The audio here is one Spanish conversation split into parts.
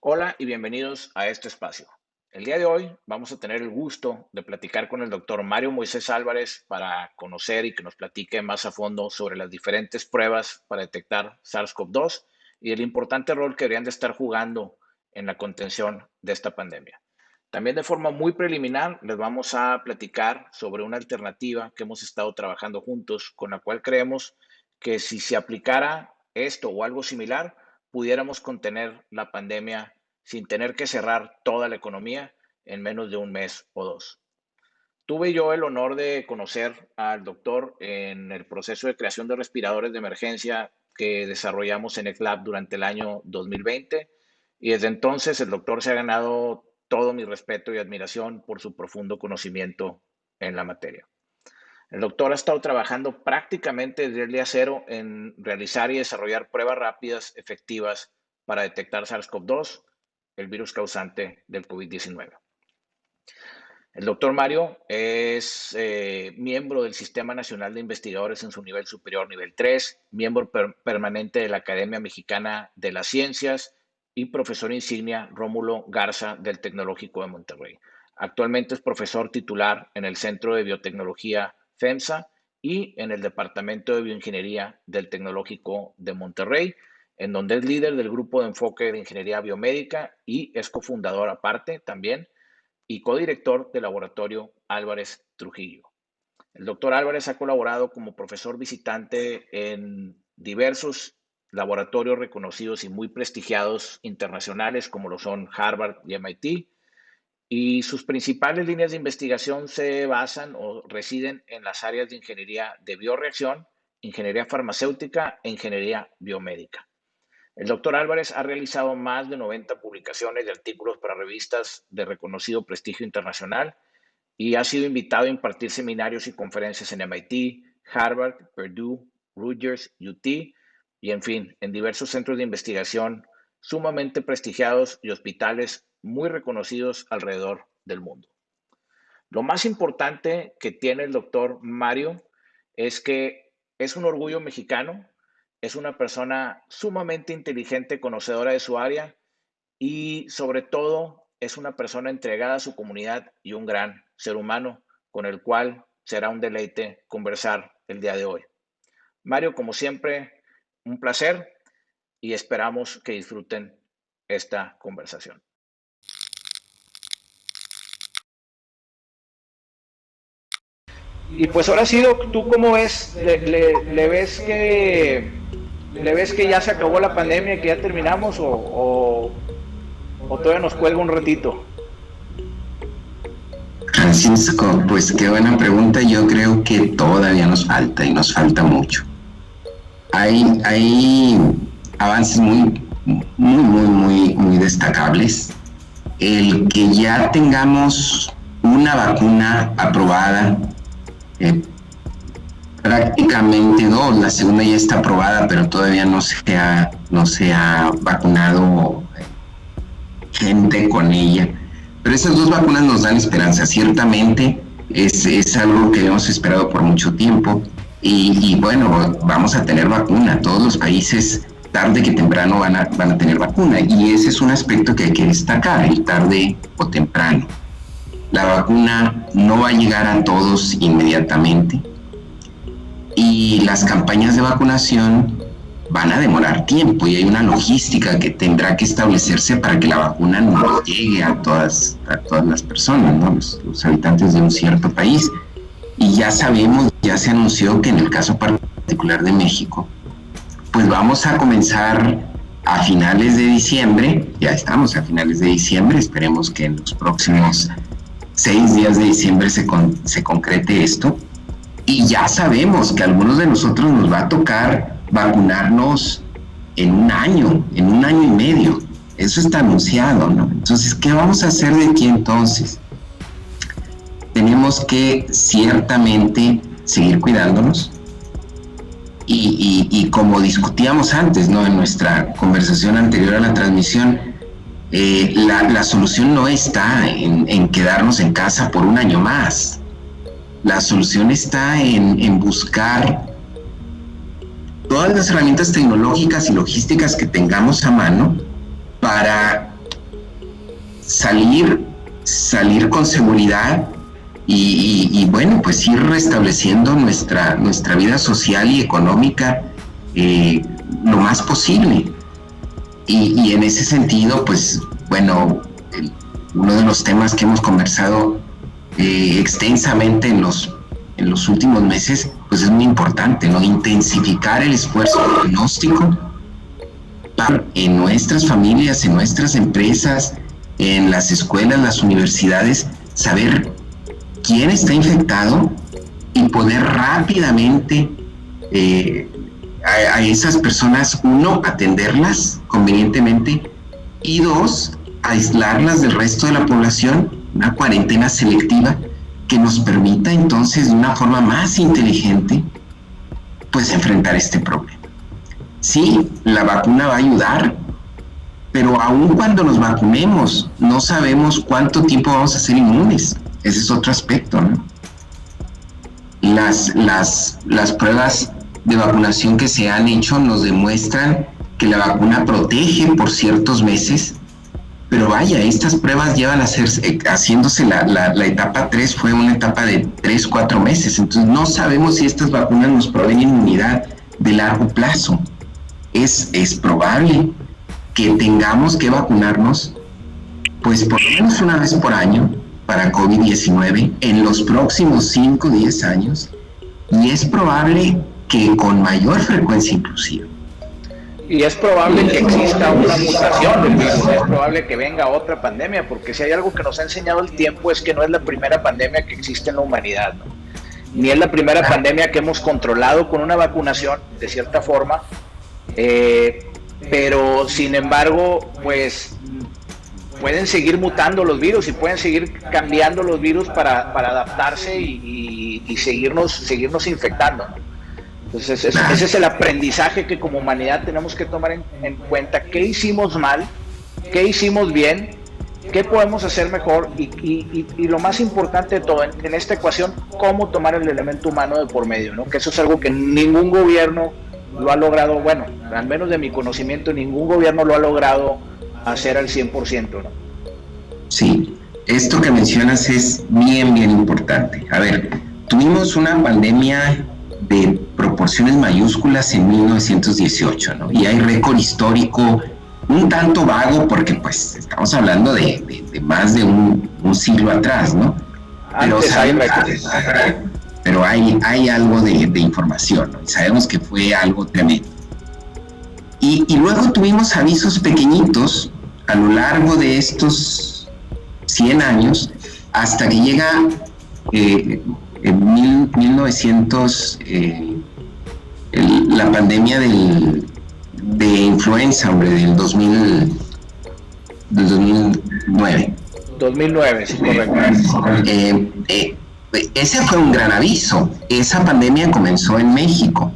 Hola y bienvenidos a este espacio. El día de hoy vamos a tener el gusto de platicar con el doctor Mario Moisés Álvarez para conocer y que nos platique más a fondo sobre las diferentes pruebas para detectar SARS-CoV-2 y el importante rol que deberían de estar jugando en la contención de esta pandemia. También de forma muy preliminar les vamos a platicar sobre una alternativa que hemos estado trabajando juntos con la cual creemos que si se aplicara esto o algo similar, pudiéramos contener la pandemia sin tener que cerrar toda la economía en menos de un mes o dos. Tuve yo el honor de conocer al doctor en el proceso de creación de respiradores de emergencia que desarrollamos en ECLAB durante el año 2020 y desde entonces el doctor se ha ganado todo mi respeto y admiración por su profundo conocimiento en la materia. El doctor ha estado trabajando prácticamente desde el día cero en realizar y desarrollar pruebas rápidas, efectivas para detectar SARS-CoV-2, el virus causante del COVID-19. El doctor Mario es miembro del Sistema Nacional de Investigadores en su nivel superior, nivel 3, miembro permanente de la Academia Mexicana de las Ciencias y profesor insignia Rómulo Garza del Tecnológico de Monterrey. Actualmente es profesor titular en el Centro de Biotecnología FEMSA y en el Departamento de Bioingeniería del Tecnológico de Monterrey, en donde es líder del grupo de enfoque de ingeniería biomédica y es cofundador aparte también y codirector del laboratorio Álvarez Trujillo. El doctor Álvarez ha colaborado como profesor visitante en diversos laboratorios reconocidos y muy prestigiados internacionales como lo son Harvard y MIT, y sus principales líneas de investigación se basan o residen en las áreas de ingeniería de bioreacción, ingeniería farmacéutica e ingeniería biomédica. El doctor Álvarez ha realizado más de 90 publicaciones de artículos para revistas de reconocido prestigio internacional y ha sido invitado a impartir seminarios y conferencias en MIT, Harvard, Purdue, Rutgers, UT y, en fin, en diversos centros de investigación sumamente prestigiados y hospitales muy reconocidos alrededor del mundo. Lo más importante que tiene el doctor Mario es que es un orgullo mexicano, es una persona sumamente inteligente, conocedora de su área y sobre todo es una persona entregada a su comunidad y un gran ser humano con el cual será un deleite conversar el día de hoy. Mario, como siempre, un placer y esperamos que disfruten esta conversación. Y pues ahora sí, ¿tú cómo ves? ¿Le ves que ya se acabó la pandemia, que ya terminamos o todavía nos cuelga un ratito? Francisco, pues qué buena pregunta. Yo creo que todavía nos falta y nos falta mucho. Hay avances muy destacables. El que ya tengamos una vacuna aprobada, eh, prácticamente dos, la segunda ya está aprobada, pero todavía no se ha vacunado gente con ella. Pero esas dos vacunas nos dan esperanza, ciertamente es algo que hemos esperado por mucho tiempo y bueno, vamos a tener vacuna, todos los países tarde que temprano van a tener vacuna y ese es un aspecto que hay que destacar, el tarde o temprano. La vacuna no va a llegar a todos inmediatamente y las campañas de vacunación van a demorar tiempo y hay una logística que tendrá que establecerse para que la vacuna no llegue a todas las personas, ¿no? Los habitantes de un cierto país. Y ya sabemos, ya se anunció que en el caso particular de México, pues vamos a comenzar a finales de diciembre, ya estamos a finales de diciembre, esperemos que en los próximos 6 días de diciembre se concrete esto. Y ya sabemos que a algunos de nosotros nos va a tocar vacunarnos en un año y medio. Eso está anunciado, ¿no? Entonces, ¿qué vamos a hacer de aquí entonces? Tenemos que ciertamente seguir cuidándonos y como discutíamos antes, ¿no? En nuestra conversación anterior a la transmisión, la solución no está en quedarnos en casa por un año más. La solución está en buscar todas las herramientas tecnológicas y logísticas que tengamos a mano para salir con seguridad y bueno, pues ir restableciendo nuestra vida social y económica lo más posible. Y en ese sentido, pues bueno, uno de los temas que hemos conversado extensamente en los últimos meses, pues es muy importante, ¿no? Intensificar el esfuerzo diagnóstico en nuestras familias, en nuestras empresas, en las escuelas, las universidades, saber quién está infectado y poder rápidamente a esas personas, uno, atenderlas convenientemente, y dos, aislarlas del resto de la población, una cuarentena selectiva que nos permita entonces de una forma más inteligente pues enfrentar este problema. Sí, la vacuna va a ayudar, pero aun cuando nos vacunemos no sabemos cuánto tiempo vamos a ser inmunes. Ese es otro aspecto, ¿no? Las pruebas de vacunación que se han hecho nos demuestran que la vacuna protege por ciertos meses, pero vaya, estas pruebas llevan a haciéndose la etapa 3, fue una etapa de 3-4 meses, entonces no sabemos si estas vacunas nos proveen inmunidad de largo plazo. Es probable que tengamos que vacunarnos pues por lo menos una vez por año para COVID-19 en los próximos 5 o 10 años, y es probable que con mayor frecuencia inclusive. Y es probable que exista una mutación del virus, es probable que venga otra pandemia, porque si hay algo que nos ha enseñado el tiempo es que no es la primera pandemia que existe en la humanidad, ¿no? Ni es la primera pandemia que hemos controlado con una vacunación, de cierta forma, pero sin embargo, pues pueden seguir mutando los virus y pueden seguir cambiando los virus para adaptarse y seguirnos infectando, ¿no? Entonces ese es el aprendizaje que como humanidad tenemos que tomar en cuenta. ¿Qué hicimos mal? ¿Qué hicimos bien? ¿Qué podemos hacer mejor? Y lo más importante de todo en esta ecuación, cómo tomar el elemento humano de por medio, ¿no? Que eso es algo que ningún gobierno lo ha logrado, bueno, al menos de mi conocimiento, ningún gobierno lo ha logrado hacer al 100%, ¿no? Sí, esto que mencionas es bien importante. A ver, tuvimos una pandemia de proporciones mayúsculas en 1918, ¿no? Y hay récord histórico un tanto vago porque pues estamos hablando de más de un siglo atrás, ¿no? Pero hay algo de información, ¿no? Y sabemos que fue algo tremendo. Y luego tuvimos avisos pequeñitos a lo largo de estos 100 años hasta que llega en 1900 la pandemia de influenza, hombre, del 2009. 2009, sí, correcto. Ese fue un gran aviso. Esa pandemia comenzó en México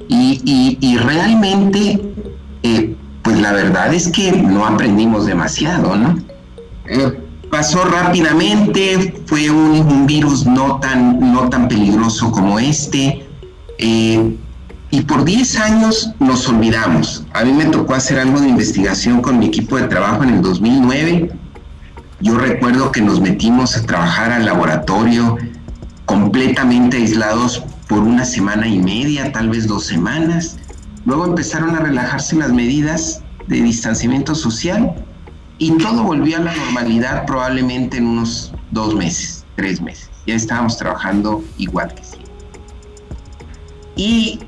y realmente pues la verdad es que no aprendimos demasiado, ¿no? Pasó rápidamente, fue un virus no tan peligroso como este, y por 10 años nos olvidamos. A mí me tocó hacer algo de investigación con mi equipo de trabajo en el 2009. Yo recuerdo que nos metimos a trabajar al laboratorio completamente aislados por 1 semana y media, tal vez 2 semanas. Luego empezaron a relajarse las medidas de distanciamiento social y todo volvió a la normalidad probablemente en unos 2 meses, 3 meses. Ya estábamos trabajando igual que siempre. Y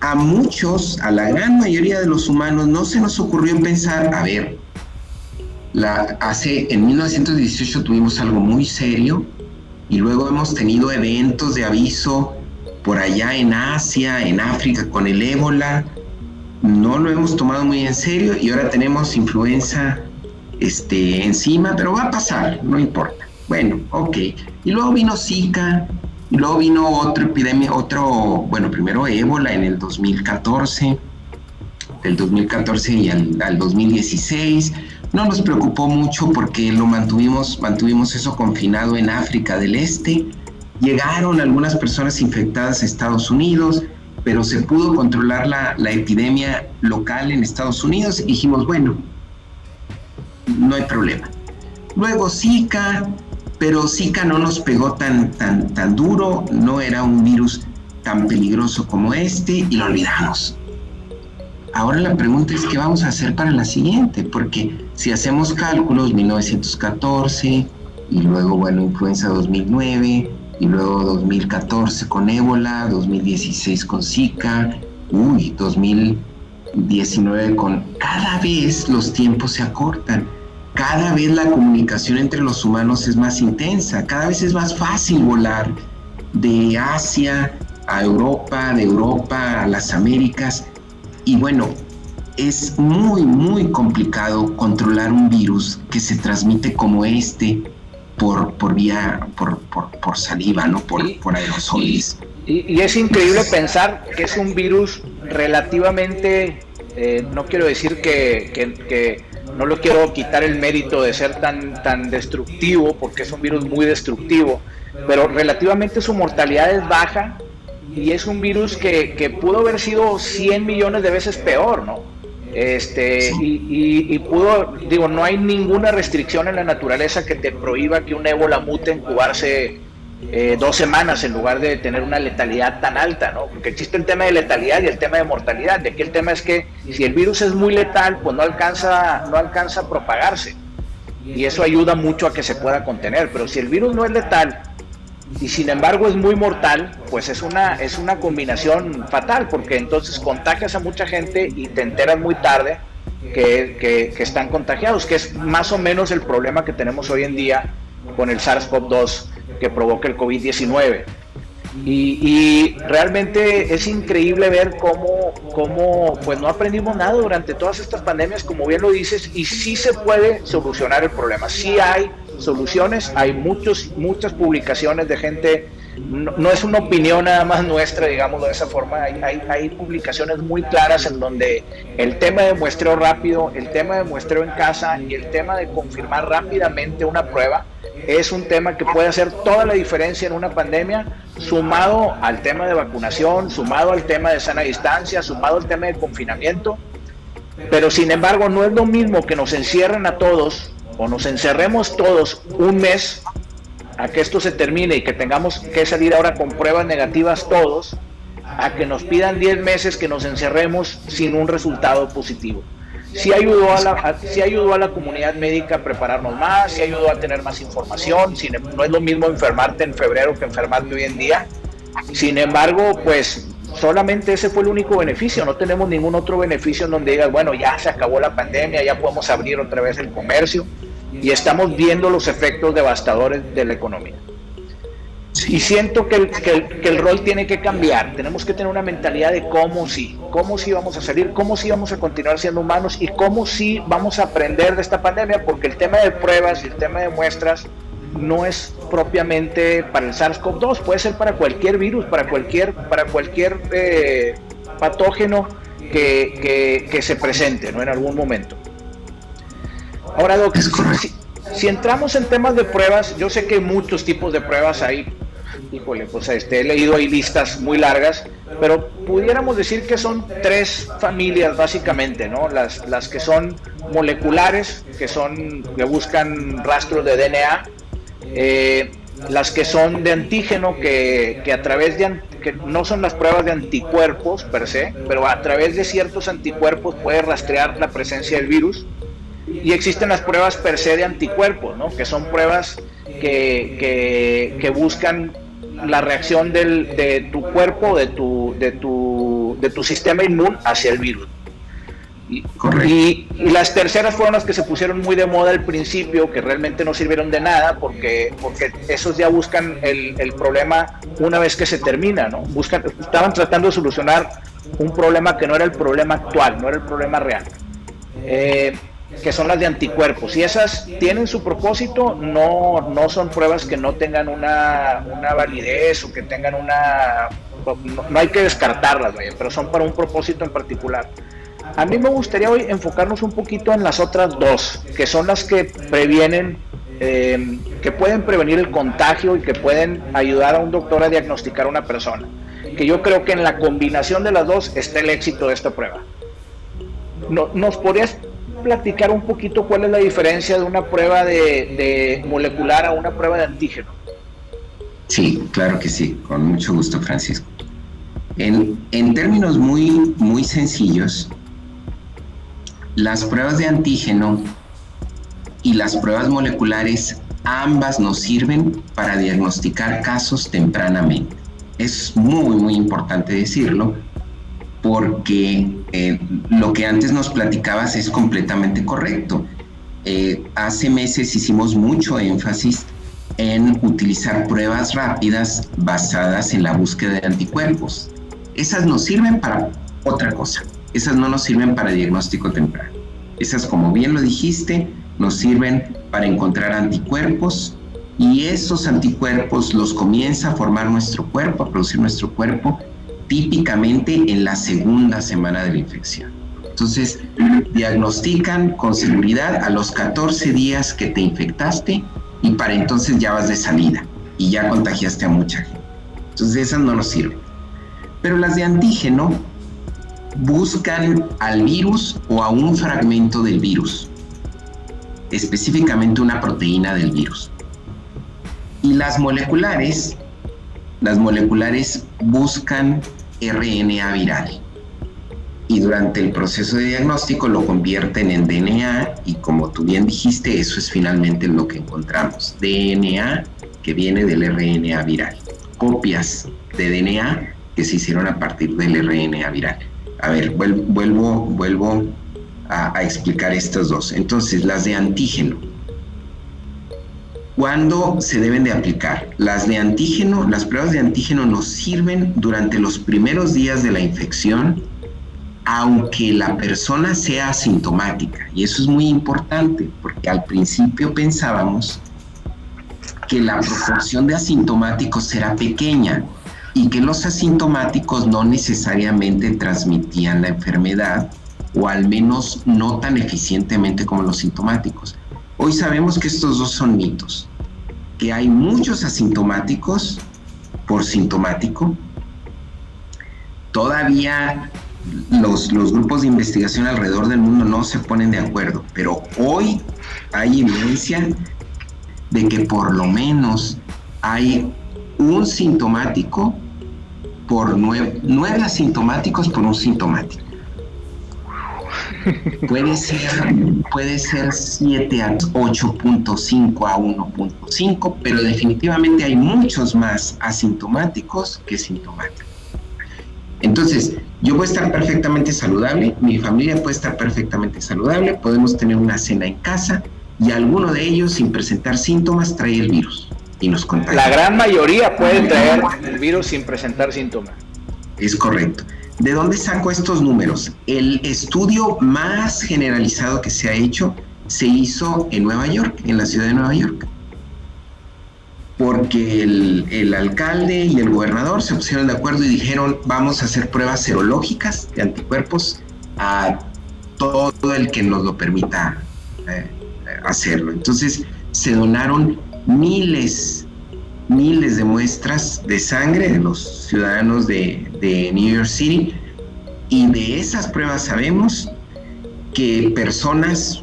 a muchos, a la gran mayoría de los humanos, no se nos ocurrió pensar, a ver, en 1918 tuvimos algo muy serio y luego hemos tenido eventos de aviso por allá en Asia, en África con el ébola. No lo hemos tomado muy en serio y ahora tenemos influenza encima, pero va a pasar, no importa. Bueno, ok. Y luego vino Zika, y luego vino otra epidemia, primero ébola en el 2014, del 2014 y al 2016. No nos preocupó mucho porque mantuvimos eso confinado en África del Este. Llegaron algunas personas infectadas a Estados Unidos, pero se pudo controlar la epidemia local en Estados Unidos y dijimos, bueno, no hay problema. Luego Zika, pero Zika no nos pegó tan duro, no era un virus tan peligroso como este y lo olvidamos. Ahora la pregunta es qué vamos a hacer para la siguiente, porque si hacemos cálculos, 1914, y luego, bueno, influenza 2009, y luego 2014 con ébola, 2016 con Zika, 2019 con... Cada vez los tiempos se acortan, cada vez la comunicación entre los humanos es más intensa, cada vez es más fácil volar de Asia a Europa, de Europa a las Américas, y bueno, es muy complicado controlar un virus que se transmite como este por saliva, ¿no? Por aerosoles. Y es increíble pensar que es un virus relativamente, no quiero decir que no le quiero quitar el mérito de ser tan destructivo, porque es un virus muy destructivo, pero relativamente su mortalidad es baja y es un virus que pudo haber sido 100 millones de veces peor, ¿no? Y pudo, digo, no hay ninguna restricción en la naturaleza que te prohíba que un ébola mute en incubarse 2 semanas en lugar de tener una letalidad tan alta, ¿no? Porque existe el tema de letalidad y el tema de mortalidad. De aquí el tema es que si el virus es muy letal, pues no alcanza a propagarse. Y eso ayuda mucho a que se pueda contener. Pero si el virus no es letal y sin embargo es muy mortal, pues es una combinación fatal, porque entonces contagias a mucha gente y te enteras muy tarde que están contagiados, que es más o menos el problema que tenemos hoy en día con el SARS-CoV-2 que provoca el COVID-19. Y realmente es increíble ver cómo pues no aprendimos nada durante todas estas pandemias, como bien lo dices, y sí se puede solucionar el problema. Sí hay soluciones, hay muchas publicaciones de gente, no es una opinión nada más nuestra, digámoslo de esa forma, hay publicaciones muy claras en donde el tema de muestreo rápido, el tema de muestreo en casa y el tema de confirmar rápidamente una prueba es un tema que puede hacer toda la diferencia en una pandemia, sumado al tema de vacunación, sumado al tema de sana distancia, sumado al tema de confinamiento. Pero sin embargo no es lo mismo que nos encierren a todos o nos encerremos todos un mes a que esto se termine y que tengamos que salir ahora con pruebas negativas todos, a que nos pidan 10 meses que nos encerremos sin un resultado positivo. Sí ayudó a la comunidad médica a prepararnos más, sí ayudó a tener más información, no es lo mismo enfermarte en febrero que enfermarte hoy en día. Sin embargo, pues solamente ese fue el único beneficio, no tenemos ningún otro beneficio en donde digas, bueno, ya se acabó la pandemia, ya podemos abrir otra vez el comercio y estamos viendo los efectos devastadores de la economía. Y siento que el rol tiene que cambiar, tenemos que tener una mentalidad de cómo sí vamos a salir, cómo sí vamos a continuar siendo humanos y cómo sí vamos a aprender de esta pandemia, porque el tema de pruebas y el tema de muestras no es propiamente para el SARS-CoV-2, puede ser para cualquier virus, para cualquier patógeno que se presente, ¿no? En algún momento. Ahora, Doc, si entramos en temas de pruebas, yo sé que hay muchos tipos de pruebas ahí. Híjole, pues he leído ahí listas muy largas, pero pudiéramos decir que son 3 familias básicamente, ¿no? Las que son moleculares, que buscan rastros de DNA, las que son de antígeno, que a través que no son las pruebas de anticuerpos per se, pero a través de ciertos anticuerpos puede rastrear la presencia del virus. Y existen las pruebas per se de anticuerpos, ¿no? Que son pruebas que buscan la reacción de tu cuerpo, de tu sistema inmune hacia el virus. Y las terceras fueron las que se pusieron muy de moda al principio, que realmente no sirvieron de nada, porque esos ya buscan el problema una vez que se termina, ¿no? Estaban tratando de solucionar un problema que no era el problema actual, no era el problema real. Que son las de anticuerpos, y esas tienen su propósito, no son pruebas que no tengan una validez o que tengan no hay que descartarlas, pero son para un propósito en particular. A mí me gustaría hoy enfocarnos un poquito en las otras 2, que son las que previenen, que pueden prevenir el contagio y que pueden ayudar a un doctor a diagnosticar a una persona, que yo creo que en la combinación de las 2 está el éxito de esta prueba. ¿Nos podrías platicar un poquito cuál es la diferencia de una prueba de molecular a una prueba de antígeno? Sí, claro que sí, con mucho gusto, Francisco. En términos muy, muy sencillos, las pruebas de antígeno y las pruebas moleculares, ambas nos sirven para diagnosticar casos tempranamente. Es muy, muy importante decirlo, porque lo que antes nos platicabas es completamente correcto. Hace meses hicimos mucho énfasis en utilizar pruebas rápidas basadas en la búsqueda de anticuerpos. Esas nos sirven para otra cosa. Esas no nos sirven para diagnóstico temprano. Esas, como bien lo dijiste, nos sirven para encontrar anticuerpos, y esos anticuerpos los comienza a formar nuestro cuerpo, a producir nuestro cuerpo, típicamente en la segunda semana de la infección. Entonces, diagnostican con seguridad a los 14 días que te infectaste, y para entonces ya vas de salida y ya contagiaste a mucha gente. Entonces, esas no nos sirven. Pero las de antígeno buscan al virus o a un fragmento del virus, específicamente una proteína del virus. Y las moleculares buscan RNA viral. Y durante el proceso de diagnóstico lo convierten en DNA, y como tú bien dijiste, eso es finalmente lo que encontramos. DNA que viene del RNA viral. Copias de DNA que se hicieron a partir del RNA viral. A ver, vuelvo a explicar estas dos. Entonces, las de antígeno. ¿Cuándo se deben de aplicar? Las pruebas de antígeno nos sirven durante los primeros días de la infección, aunque la persona sea asintomática. Y eso es muy importante, porque al principio pensábamos que la proporción de asintomáticos era pequeña y que los asintomáticos no necesariamente transmitían la enfermedad, o al menos no tan eficientemente como los sintomáticos. Hoy sabemos que estos dos son mitos, que hay muchos asintomáticos por sintomático. Todavía los grupos de investigación alrededor del mundo no se ponen de acuerdo, pero hoy hay evidencia de que por lo menos hay un sintomático por 9 asintomáticos por un sintomático. Puede ser 7 a 8.5 a 1.5, pero definitivamente hay muchos más asintomáticos que sintomáticos. Entonces, yo puedo estar perfectamente saludable, mi familia puede estar perfectamente saludable, podemos tener una cena en casa y alguno de ellos, sin presentar síntomas, trae el virus y nos contagia. La gran mayoría puede traer el virus sin presentar síntomas. Es correcto. ¿De dónde saco estos números? El estudio más generalizado que se ha hecho se hizo en Nueva York, en la ciudad de Nueva York. Porque el alcalde y el gobernador se pusieron de acuerdo y dijeron: vamos a hacer pruebas serológicas de anticuerpos a todo el que nos lo permita hacerlo. Entonces se donaron miles de muestras de sangre de los ciudadanos de New York City, y de esas pruebas sabemos que personas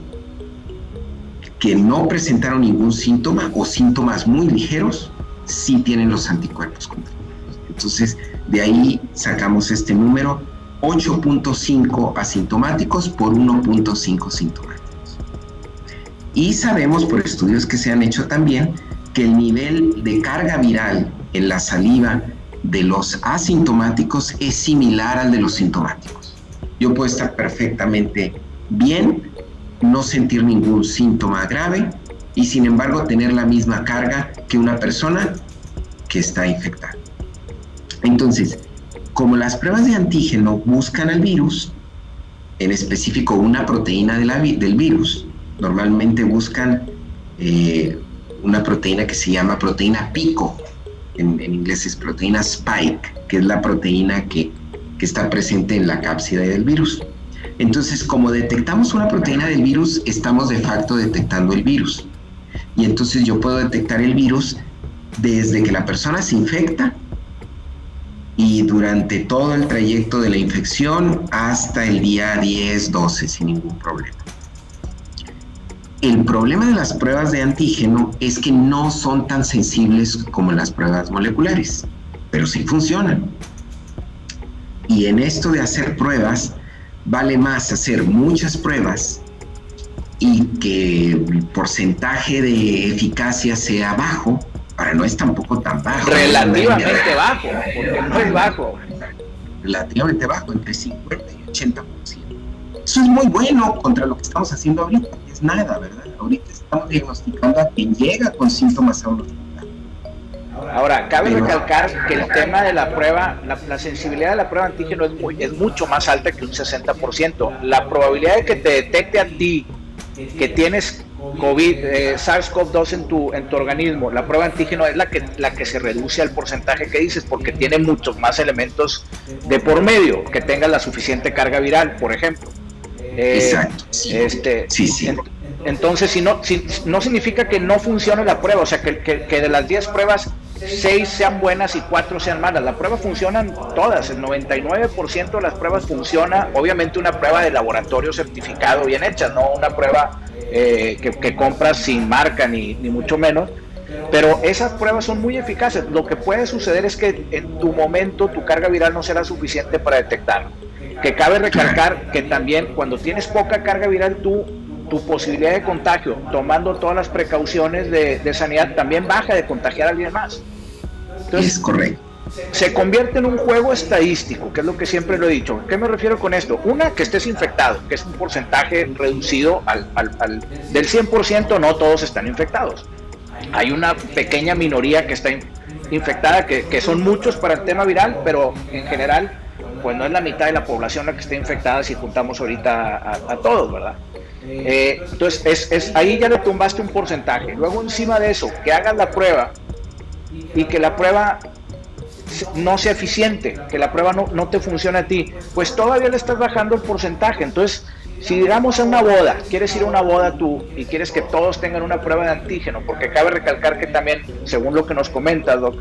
que no presentaron ningún síntoma o síntomas muy ligeros sí tienen los anticuerpos contra el virus. Entonces, de ahí sacamos este número: 8.5 asintomáticos por 1.5 sintomáticos. Y sabemos por estudios que se han hecho también que el nivel de carga viral en la saliva de los asintomáticos es similar al de los sintomáticos. Yo puedo estar perfectamente bien, no sentir ningún síntoma grave, y sin embargo tener la misma carga que una persona que está infectada. Entonces, como las pruebas de antígeno buscan al virus, en específico una proteína del virus, normalmente buscan una proteína que se llama proteína pico, en inglés es proteína spike, que es la proteína que está presente en la cápside del virus. Entonces, como detectamos una proteína del virus, estamos de facto detectando el virus. Y entonces yo puedo detectar el virus desde que la persona se infecta y durante todo el trayecto de la infección hasta el día 10, 12, sin ningún problema. El problema de las pruebas de antígeno es que no son tan sensibles como las pruebas moleculares, pero sí funcionan. Y en esto de hacer pruebas, vale más hacer muchas pruebas y que el porcentaje de eficacia sea bajo. Ahora no es tampoco tan bajo. Relativamente bajo, porque no es bajo. Relativamente bajo, entre 50 y 80%. Eso es muy bueno contra lo que estamos haciendo ahorita, que es nada, ¿verdad? Ahorita estamos diagnosticando a quien llega con síntomas a un hospital. Ahora, cabe recalcar que el tema de la prueba, la sensibilidad de la prueba de antígeno es mucho más alta que un 60%. La probabilidad de que te detecte a ti que tienes COVID, SARS-CoV-2 en tu organismo, la prueba de antígeno es la que se reduce al porcentaje que dices, porque tiene muchos más elementos de por medio, que tenga la suficiente carga viral, por ejemplo. Exacto. Sí. Sí. Entonces, no significa que no funcione la prueba, o sea, que de las 10 pruebas, 6 sean buenas y 4 sean malas. Las pruebas funcionan todas, el 99% de las pruebas funciona. Obviamente una prueba de laboratorio certificado bien hecha, no una prueba que compras sin marca ni mucho menos. Pero esas pruebas son muy eficaces. Lo que puede suceder es que en tu momento tu carga viral no será suficiente para detectarlo. Que cabe recalcar que también cuando tienes poca carga viral, tu posibilidad de contagio, tomando todas las precauciones de sanidad, también baja de contagiar a alguien más. Entonces, es correcto. Se convierte en un juego estadístico, que es lo que siempre lo he dicho. ¿Qué me refiero con esto? Una, que estés infectado, que es un porcentaje reducido del 100%, no todos están infectados. Hay una pequeña minoría que está infectada, que son muchos para el tema viral, pero en general, pues no es la mitad de la población la que está infectada si juntamos ahorita a todos, ¿verdad? Entonces, ahí ya le tumbaste un porcentaje. Luego, encima de eso, que hagas la prueba y que la prueba no sea eficiente, que la prueba no te funcione a ti, pues todavía le estás bajando el porcentaje. Entonces, si digamos a una boda, quieres ir a una boda tú y quieres que todos tengan una prueba de antígeno, porque cabe recalcar que también, según lo que nos comentas, Doc,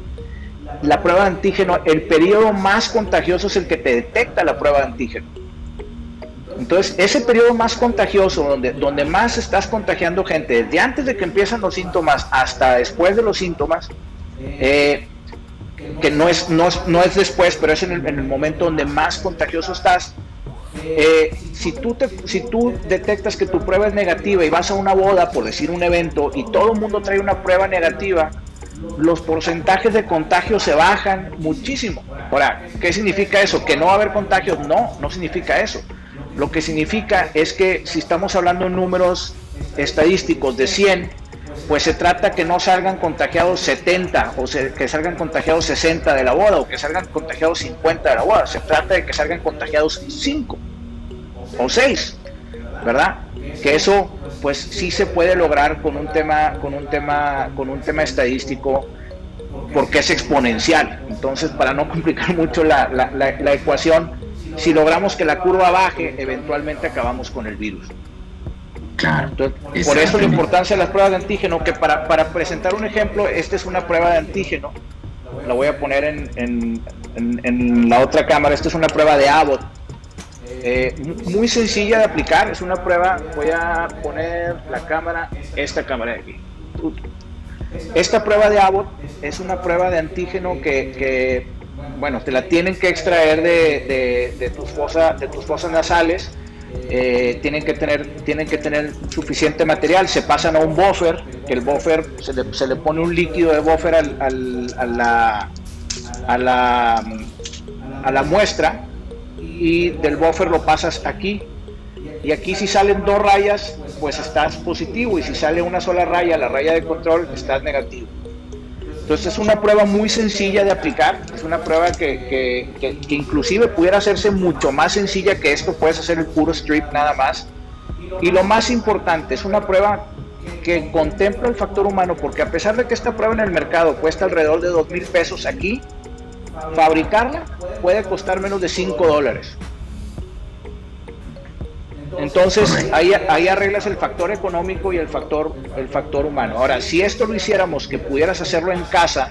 la prueba de antígeno, el periodo más contagioso es el que te detecta la prueba de antígeno. Entonces, ese periodo más contagioso, donde más estás contagiando gente, desde antes de que empiezan los síntomas hasta después de los síntomas, que no es después, pero es en el momento donde más contagioso estás. Si tú detectas que tu prueba es negativa y vas a una boda, por decir un evento, y todo el mundo trae una prueba negativa, los porcentajes de contagio se bajan muchísimo. Ahora, ¿qué significa eso? ¿Que no va a haber contagios? No significa eso. Lo que significa es que si estamos hablando en números estadísticos de 100, pues se trata que no salgan contagiados 70 o que salgan contagiados 60 de la boda o que salgan contagiados 50 de la boda. Se trata de que salgan contagiados 5 o 6, ¿verdad? Que eso pues sí se puede lograr con un tema estadístico, porque es exponencial. Entonces, para no complicar mucho la ecuación, si logramos que la curva baje, eventualmente acabamos con el virus. Claro. Entonces, por eso la importancia de las pruebas de antígeno, que para presentar un ejemplo, esta es una prueba de antígeno. La voy a poner en la otra cámara. Esta es una prueba de Abbott. Muy sencilla de aplicar. Es una prueba, voy a poner la cámara, esta cámara de aquí. Esta prueba de Abbott es una prueba de antígeno que bueno, te la tienen que extraer de tus fosas nasales. Tienen que tener suficiente material. Se pasan a un buffer, que el buffer se le pone un líquido de buffer a la muestra, y del buffer lo pasas aquí, y aquí si salen 2 rayas pues estás positivo, y si sale una sola raya, la raya de control, estás negativo. Entonces es una prueba muy sencilla de aplicar, es una prueba que inclusive pudiera hacerse mucho más sencilla que esto. Puedes hacer el puro strip nada más, y lo más importante, es una prueba que contempla el factor humano, porque a pesar de que esta prueba en el mercado cuesta alrededor de $2,000, aquí fabricarla puede costar menos de $5. Entonces ahí arreglas el factor económico y el factor humano. Ahora, si esto lo hiciéramos, que pudieras hacerlo en casa,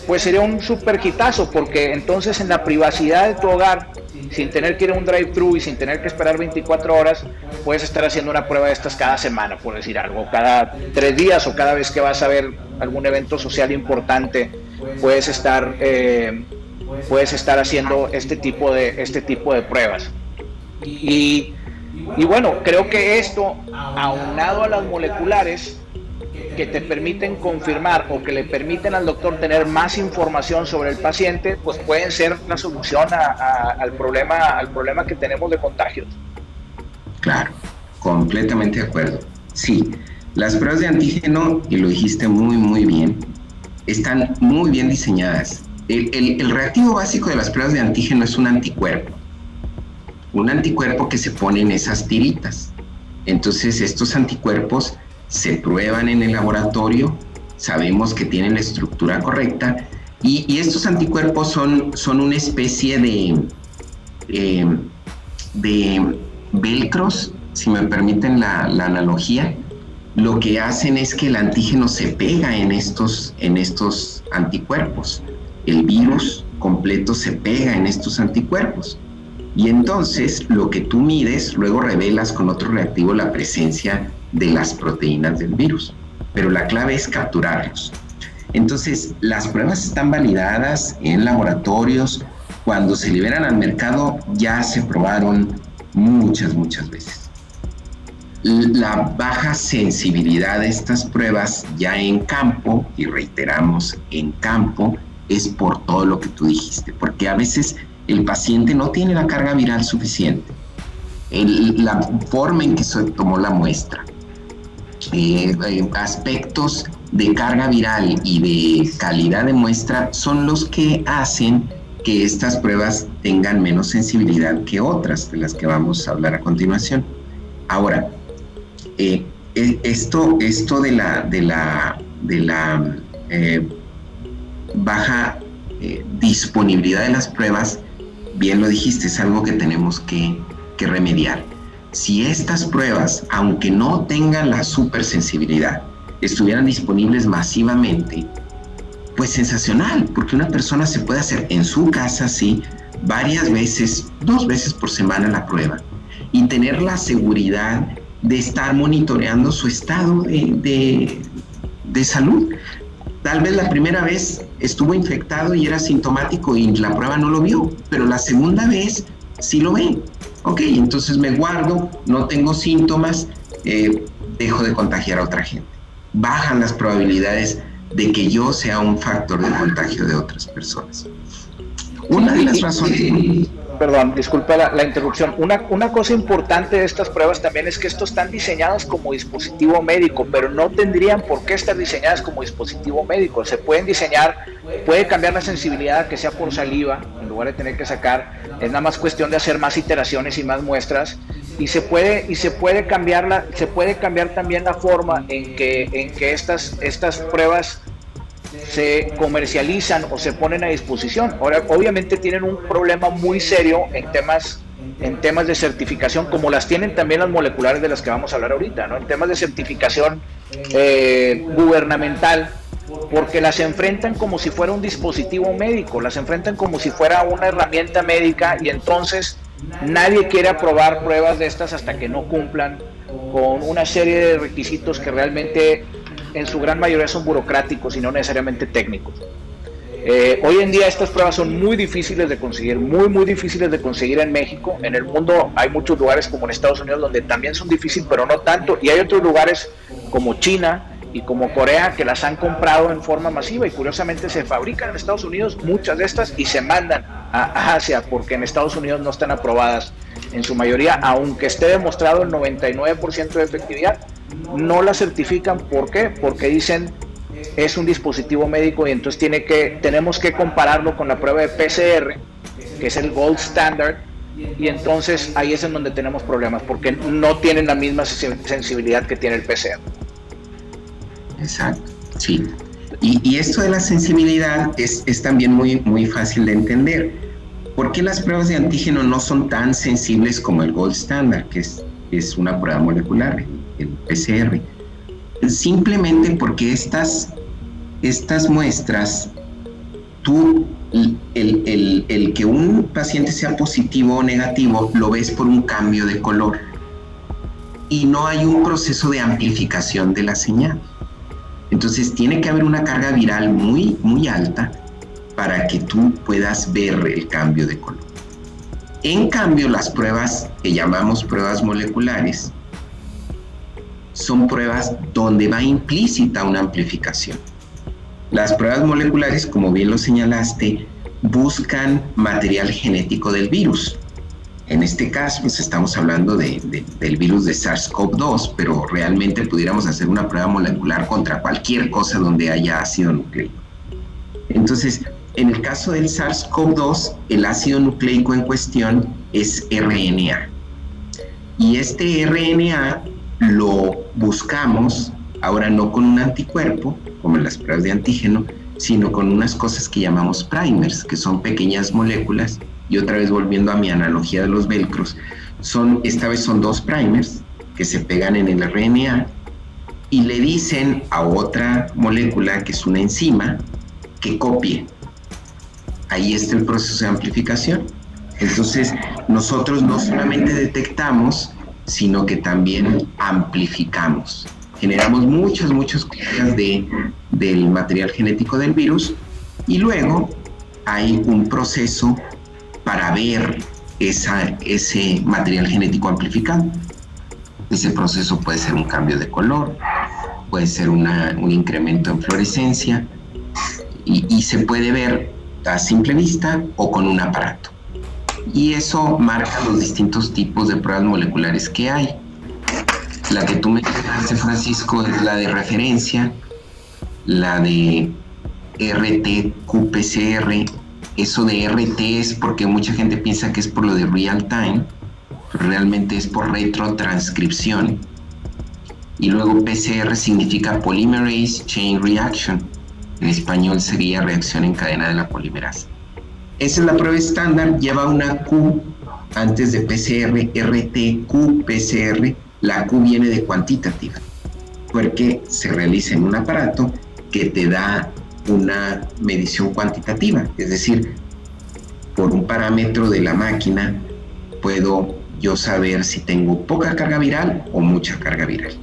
pues sería un super hitazo, porque entonces en la privacidad de tu hogar, sin tener que ir a un drive-thru y sin tener que esperar 24 horas, puedes estar haciendo una prueba de estas cada semana, por decir algo, cada 3 días o cada vez que vas a ver algún evento social importante, puedes estar haciendo este tipo de pruebas. Y bueno, creo que esto, aunado a las moleculares, que te permiten confirmar o que le permiten al doctor tener más información sobre el paciente, pues pueden ser la solución al problema que tenemos de contagios. Claro, completamente de acuerdo. Sí, las pruebas de antígeno, y lo dijiste muy bien, están muy bien diseñadas. El reactivo básico de las pruebas de antígeno es un anticuerpo que se pone en esas tiritas. Entonces estos anticuerpos se prueban en el laboratorio, sabemos que tienen la estructura correcta, y estos anticuerpos son una especie de velcros, si me permiten la analogía. Lo que hacen es que el antígeno se pega en estos anticuerpos. El virus completo se pega en estos anticuerpos. Y entonces lo que tú mides, luego revelas con otro reactivo la presencia de las proteínas del virus. Pero la clave es capturarlos. Entonces, las pruebas están validadas en laboratorios. Cuando se liberan al mercado, ya se probaron muchas veces. La baja sensibilidad de estas pruebas ya en campo, y reiteramos, en campo, es por todo lo que tú dijiste, porque a veces el paciente no tiene la carga viral suficiente, la forma en que se tomó la muestra, aspectos de carga viral y de calidad de muestra son los que hacen que estas pruebas tengan menos sensibilidad que otras de las que vamos a hablar a continuación. Ahora, esto de la baja disponibilidad de las pruebas, bien lo dijiste, es algo que tenemos que remediar. Si estas pruebas, aunque no tengan la supersensibilidad, estuvieran disponibles masivamente, pues sensacional, porque una persona se puede hacer en su casa, sí, varias veces, 2 veces por semana la prueba, y tener la seguridad de estar monitoreando su estado de salud. Tal vez la primera vez estuvo infectado y era sintomático y la prueba no lo vio, pero la segunda vez sí lo ve. Ok, entonces me guardo, no tengo síntomas, dejo de contagiar a otra gente. Bajan las probabilidades de que yo sea un factor de contagio de otras personas. Una de las razones... Perdón, disculpa la interrupción. Una cosa importante de estas pruebas también es que estos están diseñados como dispositivo médico, pero no tendrían por qué estar diseñadas como dispositivo médico. Se pueden diseñar, puede cambiar la sensibilidad, que sea por saliva, en lugar de tener que sacar. Es nada más cuestión de hacer más iteraciones y más muestras. Y se puede cambiar también la forma en que estas pruebas se comercializan o se ponen a disposición. Ahora, obviamente tienen un problema muy serio en temas de certificación, como las tienen también las moleculares de las que vamos a hablar ahorita, ¿no? En temas de certificación gubernamental, porque las enfrentan como si fuera un dispositivo médico, las enfrentan como si fuera una herramienta médica, y entonces nadie quiere aprobar pruebas de estas hasta que no cumplan con una serie de requisitos que realmente en su gran mayoría son burocráticos y no necesariamente técnicos. Hoy en día estas pruebas son muy difíciles de conseguir, muy difíciles de conseguir en México. En el mundo hay muchos lugares como en Estados Unidos donde también son difíciles, pero no tanto, y hay otros lugares como China y como Corea que las han comprado en forma masiva, y curiosamente se fabrican en Estados Unidos muchas de estas y se mandan a Asia, porque en Estados Unidos no están aprobadas en su mayoría, aunque esté demostrado el 99% de efectividad. No la certifican. ¿Por qué? Porque dicen es un dispositivo médico, y entonces tenemos que compararlo con la prueba de PCR, que es el gold standard, y entonces ahí es en donde tenemos problemas, porque no tienen la misma sensibilidad que tiene el PCR. Exacto, sí. Y esto de la sensibilidad es también muy fácil de entender. ¿Por qué las pruebas de antígeno no son tan sensibles como el gold standard, que es una prueba molecular, el PCR? Simplemente porque estas muestras, tú el que un paciente sea positivo o negativo lo ves por un cambio de color y no hay un proceso de amplificación de la señal. Entonces tiene que haber una carga viral muy, muy alta para que tú puedas ver el cambio de color. En cambio, las pruebas que llamamos pruebas moleculares son pruebas donde va implícita una amplificación. Las pruebas moleculares, como bien lo señalaste, buscan material genético del virus. En este caso, pues estamos hablando del virus de SARS-CoV-2, pero realmente pudiéramos hacer una prueba molecular contra cualquier cosa donde haya ácido nucleico. Entonces, en el caso del SARS-CoV-2, el ácido nucleico en cuestión es RNA. Y este RNA lo buscamos ahora no con un anticuerpo, como en las pruebas de antígeno, sino con unas cosas que llamamos primers, que son pequeñas moléculas. Y otra vez volviendo a mi analogía de los velcros, esta vez son 2 primers que se pegan en el RNA y le dicen a otra molécula, que es una enzima, que copie. Ahí está el proceso de amplificación. Entonces, nosotros no solamente detectamos, sino que también amplificamos. Generamos muchas copias del material genético del virus y luego hay un proceso para ver ese material genético amplificado. Ese proceso puede ser un cambio de color, puede ser un incremento en fluorescencia y se puede ver a simple vista o con un aparato. Y eso marca los distintos tipos de pruebas moleculares que hay. La que tú mencionaste, Francisco, es la de referencia, la de RT-qPCR. Eso de RT es porque mucha gente piensa que es por lo de real time, pero realmente es por retrotranscripción. Y luego PCR significa Polymerase Chain Reaction. En español sería reacción en cadena de la polimerasa. Esa es la prueba estándar, lleva una Q antes de PCR, RT-qPCR. La Q viene de cuantitativa, porque se realiza en un aparato que te da una medición cuantitativa, es decir, por un parámetro de la máquina puedo yo saber si tengo poca carga viral o mucha carga viral.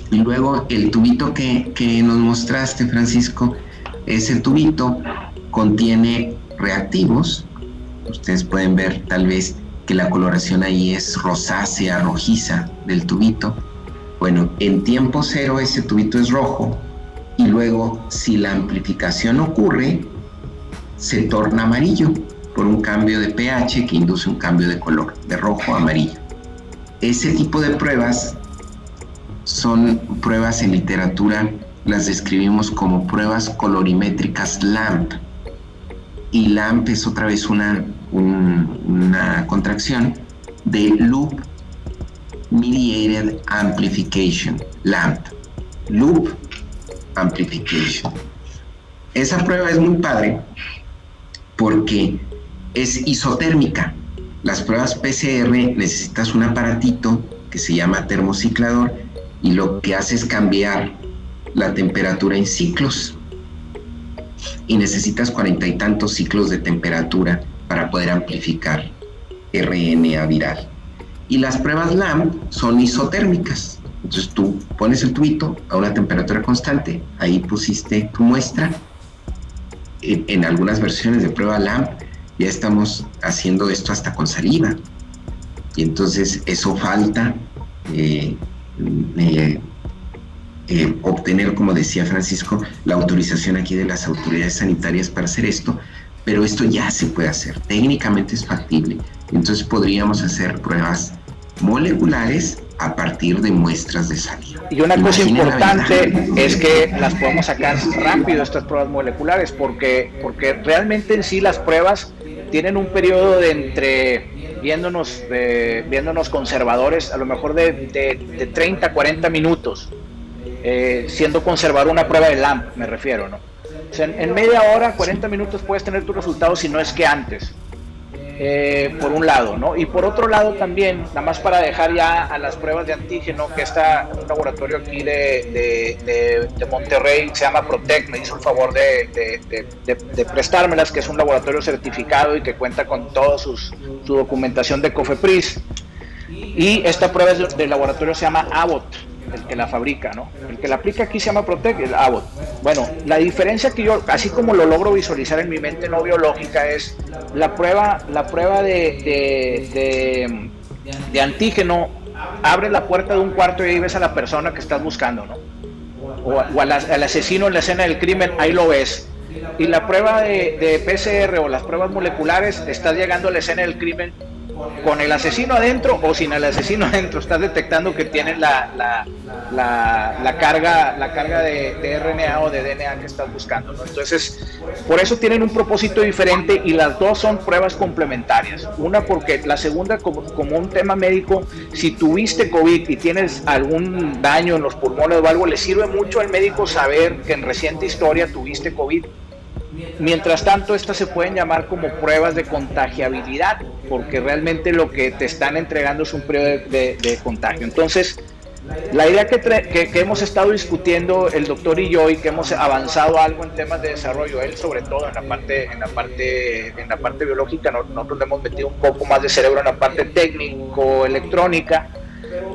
Y luego el tubito que nos mostraste, Francisco, ese tubito contiene reactivos. Ustedes pueden ver tal vez que la coloración ahí es rosácea, rojiza del tubito. Bueno, en tiempo cero ese tubito es rojo y luego si la amplificación ocurre se torna amarillo por un cambio de pH que induce un cambio de color, de rojo a amarillo. Ese tipo de pruebas son pruebas en literatura, las describimos como pruebas colorimétricas LAMP. Y LAMP es otra vez una contracción de Loop Mediated Amplification, LAMP, Loop Amplification. Esa prueba es muy padre porque es isotérmica. Las pruebas PCR necesitas un aparatito que se llama termociclador y lo que hace es cambiar la temperatura en ciclos. Y necesitas 40 y tantos ciclos de temperatura para poder amplificar RNA viral. Y las pruebas LAMP son isotérmicas. Entonces tú pones el tubito a una temperatura constante, ahí pusiste tu muestra. En algunas versiones de prueba LAMP ya estamos haciendo esto hasta con saliva. Y entonces eso falta obtener, como decía Francisco, la autorización aquí de las autoridades sanitarias para hacer esto, pero esto ya se puede hacer, técnicamente es factible. Entonces podríamos hacer pruebas moleculares a partir de muestras de saliva. Y una cosa importante es que las podemos sacar rápido, estas pruebas moleculares, porque realmente en sí las pruebas tienen un periodo de entre viéndonos conservadores, a lo mejor de 30 a 40 minutos, siendo conservador una prueba de LAMP, me refiero, ¿no? O sea, en media hora, 40 minutos puedes tener tus resultados, si no es que antes. por un lado, ¿no? Y por otro lado también, nada más para dejar ya a las pruebas de antígeno, que está un laboratorio aquí de Monterrey, se llama Protec, me hizo el favor de prestármelas, que es un laboratorio certificado y que cuenta con toda su documentación de COFEPRIS. Y esta prueba del laboratorio se llama Abbott, el que la fabrica, ¿no? El que la aplica aquí se llama Protec, el Abbott. Bueno, la diferencia que yo, así como lo logro visualizar en mi mente no biológica, es la prueba de antígeno, abre la puerta de un cuarto y ahí ves a la persona que estás buscando, ¿no? O al asesino en la escena del crimen, ahí lo ves. Y la prueba de PCR o las pruebas moleculares, estás llegando a la escena del crimen con el asesino adentro o sin el asesino adentro, estás detectando que tienen la carga de RNA o de DNA que estás buscando, ¿no? Entonces, por eso tienen un propósito diferente y las dos son pruebas complementarias. Una porque la segunda, como un tema médico, si tuviste COVID y tienes algún daño en los pulmones o algo, le sirve mucho al médico saber que en reciente historia tuviste COVID. Mientras tanto, estas se pueden llamar como pruebas de contagiabilidad, porque realmente lo que te están entregando es un periodo de contagio. Entonces, la idea que hemos estado discutiendo el doctor y yo, y que hemos avanzado algo en temas de desarrollo, él sobre todo en la parte biológica, nosotros le hemos metido un poco más de cerebro en la parte técnico-electrónica,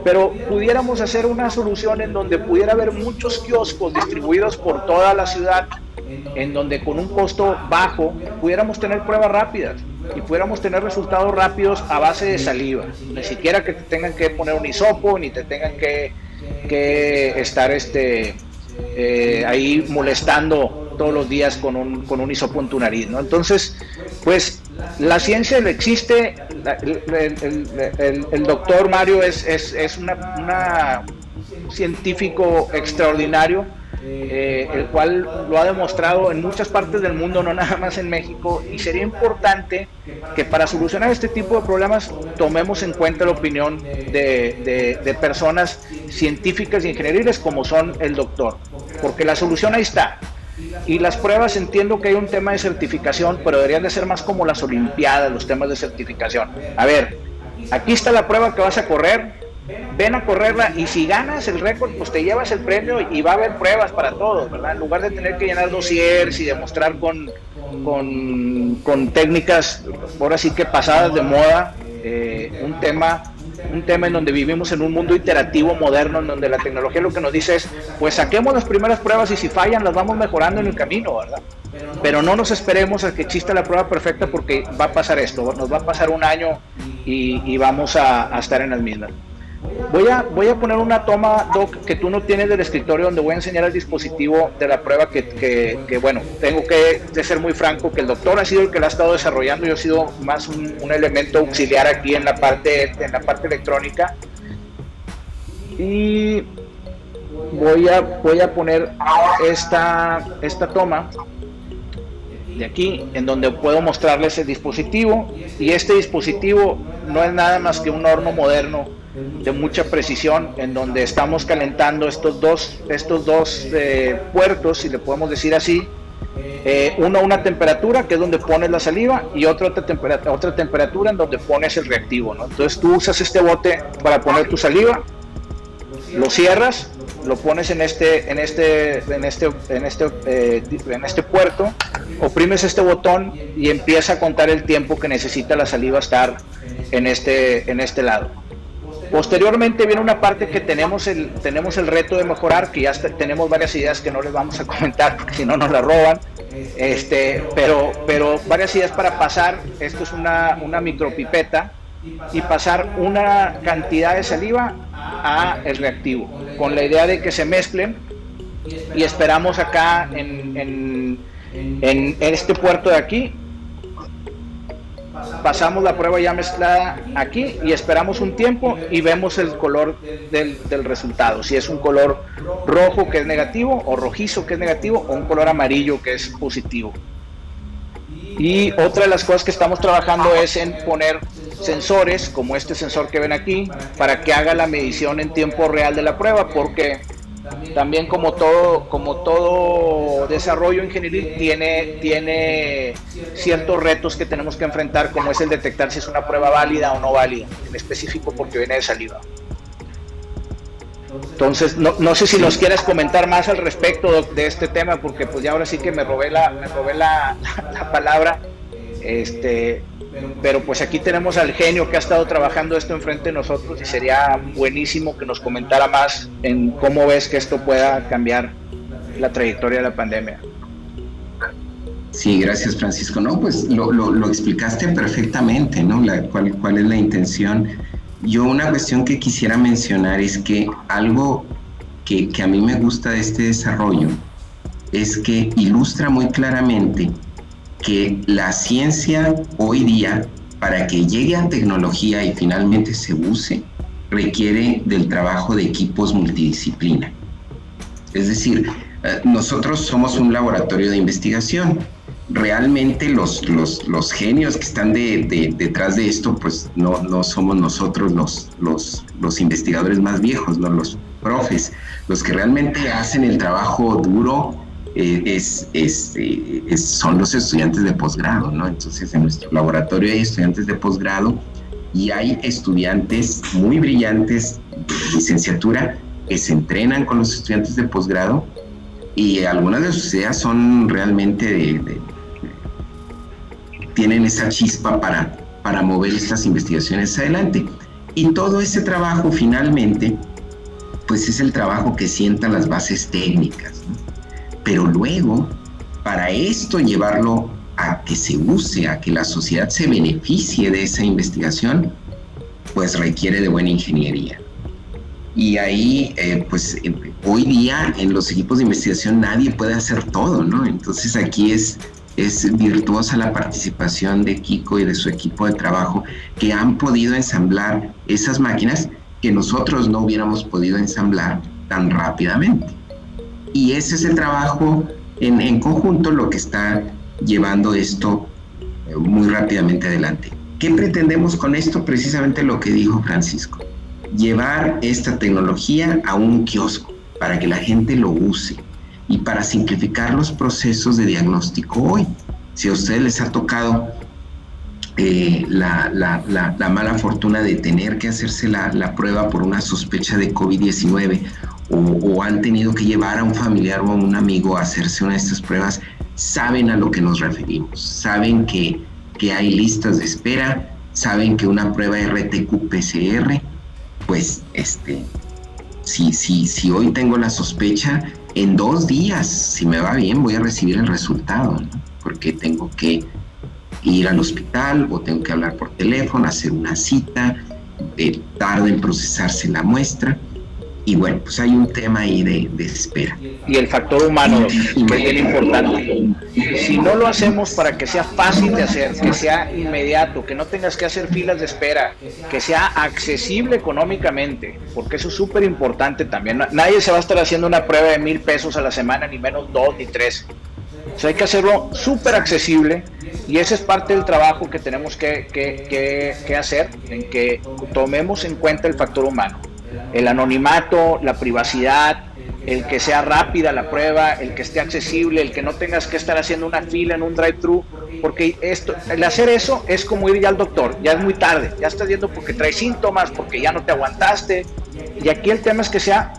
pero pudiéramos hacer una solución en donde pudiera haber muchos kioscos distribuidos por toda la ciudad, en donde con un costo bajo pudiéramos tener pruebas rápidas y pudiéramos tener resultados rápidos a base de saliva, ni siquiera que te tengan que poner un hisopo, ni te tengan que estar ahí molestando todos los días con un hisopo en tu nariz, ¿no? Entonces, pues la ciencia lo existe, el doctor Mario es un científico extraordinario, el cual lo ha demostrado en muchas partes del mundo, no nada más en México, y sería importante que para solucionar este tipo de problemas tomemos en cuenta la opinión de personas científicas y ingenieriles como son el doctor, porque la solución ahí está. Y las pruebas, entiendo que hay un tema de certificación, pero deberían de ser más como las olimpiadas, los temas de certificación. A ver, aquí está la prueba que vas a correr, ven a correrla y si ganas el récord, pues te llevas el premio y va a haber pruebas para todos, ¿verdad? En lugar de tener que llenar dossiers y demostrar con técnicas, ahora sí que pasadas de moda, un tema en donde vivimos en un mundo iterativo moderno, en donde la tecnología lo que nos dice es, pues saquemos las primeras pruebas y si fallan las vamos mejorando en el camino, ¿verdad? Pero no nos esperemos a que exista la prueba perfecta, porque va a pasar esto, nos va a pasar un año y vamos a estar en las mismas. Voy a poner una toma, Doc, que tú no tienes del escritorio, donde voy a enseñar el dispositivo de la prueba que bueno, tengo que ser muy franco, que el doctor ha sido el que la ha estado desarrollando, yo he sido más un elemento auxiliar aquí en la parte electrónica. Y voy a poner esta toma de aquí, en donde puedo mostrarles el dispositivo, y este dispositivo no es nada más que un horno moderno de mucha precisión, en donde estamos calentando estos dos puertos, si le podemos decir así, uno a una temperatura que es donde pones la saliva, y otra temperatura en donde pones el reactivo, ¿no? Entonces tú usas este bote para poner tu saliva, lo cierras, lo pones en este puerto, oprimes este botón y empieza a contar el tiempo que necesita la saliva estar en este lado. Posteriormente viene una parte que tenemos el reto de mejorar, que ya tenemos varias ideas que no les vamos a comentar porque si no nos la roban, pero varias ideas para pasar. Esto es una micropipeta, y pasar una cantidad de saliva a el reactivo, con la idea de que se mezclen, y esperamos acá en este puerto de aquí. Pasamos la prueba ya mezclada aquí y esperamos un tiempo y vemos el color del resultado, si es un color rojo, que es negativo, o rojizo, que es negativo, o un color amarillo, que es positivo. Y otra de las cosas que estamos trabajando es en poner sensores, como este sensor que ven aquí, para que haga la medición en tiempo real de la prueba, porque También como todo desarrollo ingenieril tiene ciertos retos que tenemos que enfrentar, como es el detectar si es una prueba válida o no válida, en específico porque viene de saliva. Entonces, no sé si nos quieres comentar más al respecto de este tema, porque pues ya ahora sí que me robé la palabra. Este, pero pues aquí tenemos al genio que ha estado trabajando esto enfrente de nosotros y sería buenísimo que nos comentara más en cómo ves que esto pueda cambiar la trayectoria de la pandemia. Sí, gracias Francisco. No, pues lo explicaste perfectamente, ¿no? Cuál es la intención. Yo una cuestión que quisiera mencionar es que algo que a mí me gusta de este desarrollo es que ilustra muy claramente que la ciencia hoy día, para que llegue a tecnología y finalmente se use, requiere del trabajo de equipos multidisciplina. Es decir, nosotros somos un laboratorio de investigación. Realmente los genios que están detrás de esto, pues no somos nosotros los investigadores más viejos, no los profes. Los que realmente hacen el trabajo duro son los estudiantes de posgrado, ¿no? Entonces, en nuestro laboratorio hay estudiantes de posgrado y hay estudiantes muy brillantes de licenciatura que se entrenan con los estudiantes de posgrado y algunas de sus ideas son realmente tienen esa chispa para mover estas investigaciones adelante. Y todo ese trabajo finalmente, pues es el trabajo que sienta las bases técnicas, ¿no? Pero luego, para esto llevarlo a que se use, a que la sociedad se beneficie de esa investigación, pues requiere de buena ingeniería. Y ahí, pues hoy día en los equipos de investigación nadie puede hacer todo, ¿no? Entonces aquí es virtuosa la participación de Kiko y de su equipo de trabajo que han podido ensamblar esas máquinas que nosotros no hubiéramos podido ensamblar tan rápidamente. Y ese es el trabajo en conjunto lo que está llevando esto muy rápidamente adelante. ¿Qué pretendemos con esto? Precisamente lo que dijo Francisco. Llevar esta tecnología a un kiosco para que la gente lo use y para simplificar los procesos de diagnóstico hoy. Si a ustedes les ha tocado la mala fortuna de tener que hacerse la prueba por una sospecha de COVID-19 o han tenido que llevar a un familiar o a un amigo a hacerse una de estas pruebas, saben a lo que nos referimos, saben que hay listas de espera, saben que una prueba RT-PCR, pues si hoy tengo la sospecha, en 2 días, si me va bien, voy a recibir el resultado, ¿no? Porque tengo que ir al hospital o tengo que hablar por teléfono, hacer una cita, tarda en procesarse la muestra. Y bueno, pues hay un tema ahí de espera. Y el factor humano, que es bien importante. Si no lo hacemos para que sea fácil de hacer, que sea inmediato, que no tengas que hacer filas de espera, que sea accesible económicamente, porque eso es súper importante también. Nadie se va a estar haciendo una prueba de $1,000 a la semana, ni menos 2 ni 3. O sea, hay que hacerlo súper accesible y ese es parte del trabajo que tenemos que hacer, en que tomemos en cuenta el factor humano. El anonimato, la privacidad, el que sea rápida la prueba, el que esté accesible, el que no tengas que estar haciendo una fila en un drive-thru, porque el hacer eso es como ir ya al doctor, ya es muy tarde, ya estás yendo porque traes síntomas, porque ya no te aguantaste, y aquí el tema es que sea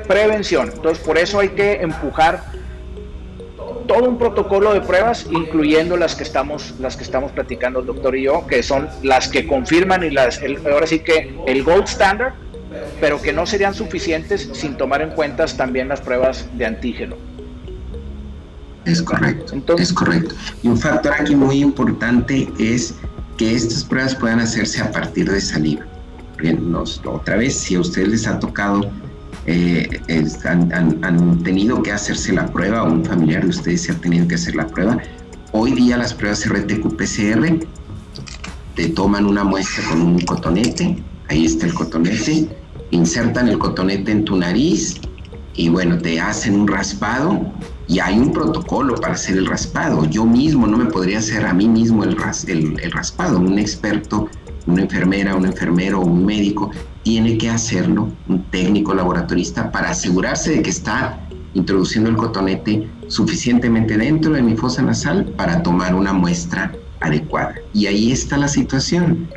prevención. Entonces por eso hay que empujar todo un protocolo de pruebas, incluyendo las que estamos platicando el doctor y yo, que son las que confirman y ahora sí que el gold standard, pero que no serían suficientes sin tomar en cuenta también las pruebas de antígeno. Es correcto, es correcto. Y un factor aquí muy importante es que estas pruebas puedan hacerse a partir de saliva. Otra vez, si a ustedes les ha tocado, han tenido que hacerse la prueba, o un familiar de ustedes se ha tenido que hacer la prueba, hoy día las pruebas RT-PCR te toman una muestra con un cotonete, ahí está el cotonete, insertan el cotonete en tu nariz y bueno, te hacen un raspado y hay un protocolo para hacer el raspado. Yo mismo no me podría hacer a mí mismo el raspado. Un experto, una enfermera, un enfermero o un médico tiene que hacerlo un técnico laboratorista para asegurarse de que está introduciendo el cotonete suficientemente dentro de mi fosa nasal para tomar una muestra adecuada. Y ahí está la situación,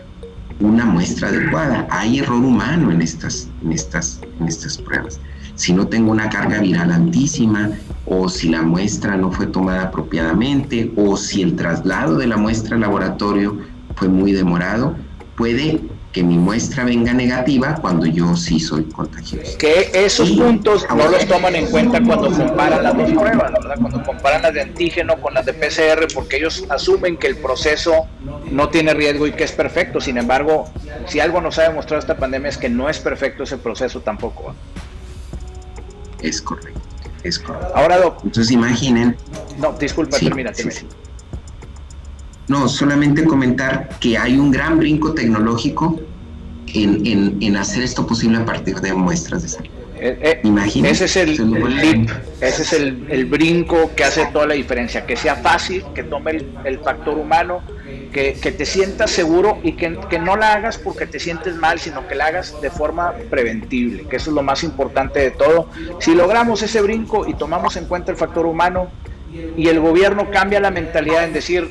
una muestra adecuada. Hay error humano en estas pruebas. Si no tengo una carga viral altísima, o si la muestra no fue tomada apropiadamente, o si el traslado de la muestra al laboratorio fue muy demorado, puede que mi muestra venga negativa cuando yo sí soy contagioso. Que esos puntos no los toman en cuenta cuando comparan las dos pruebas, ¿verdad? Cuando comparan las de antígeno con las de PCR, porque ellos asumen que el proceso no tiene riesgo y que es perfecto. Sin embargo, si algo nos ha demostrado esta pandemia es que no es perfecto ese proceso tampoco. Es correcto, es correcto. Ahora, Doc. Entonces imaginen... No, disculpa, sí, termina. Sí. No, solamente comentar que hay un gran brinco tecnológico en hacer esto posible a partir de muestras de sangre. Ese es el leap, ese es el brinco que hace toda la diferencia, que sea fácil, que tome el factor humano, que te sientas seguro y que no la hagas porque te sientes mal, sino que la hagas de forma preventible, que eso es lo más importante de todo. Si logramos ese brinco y tomamos en cuenta el factor humano y el gobierno cambia la mentalidad en decir,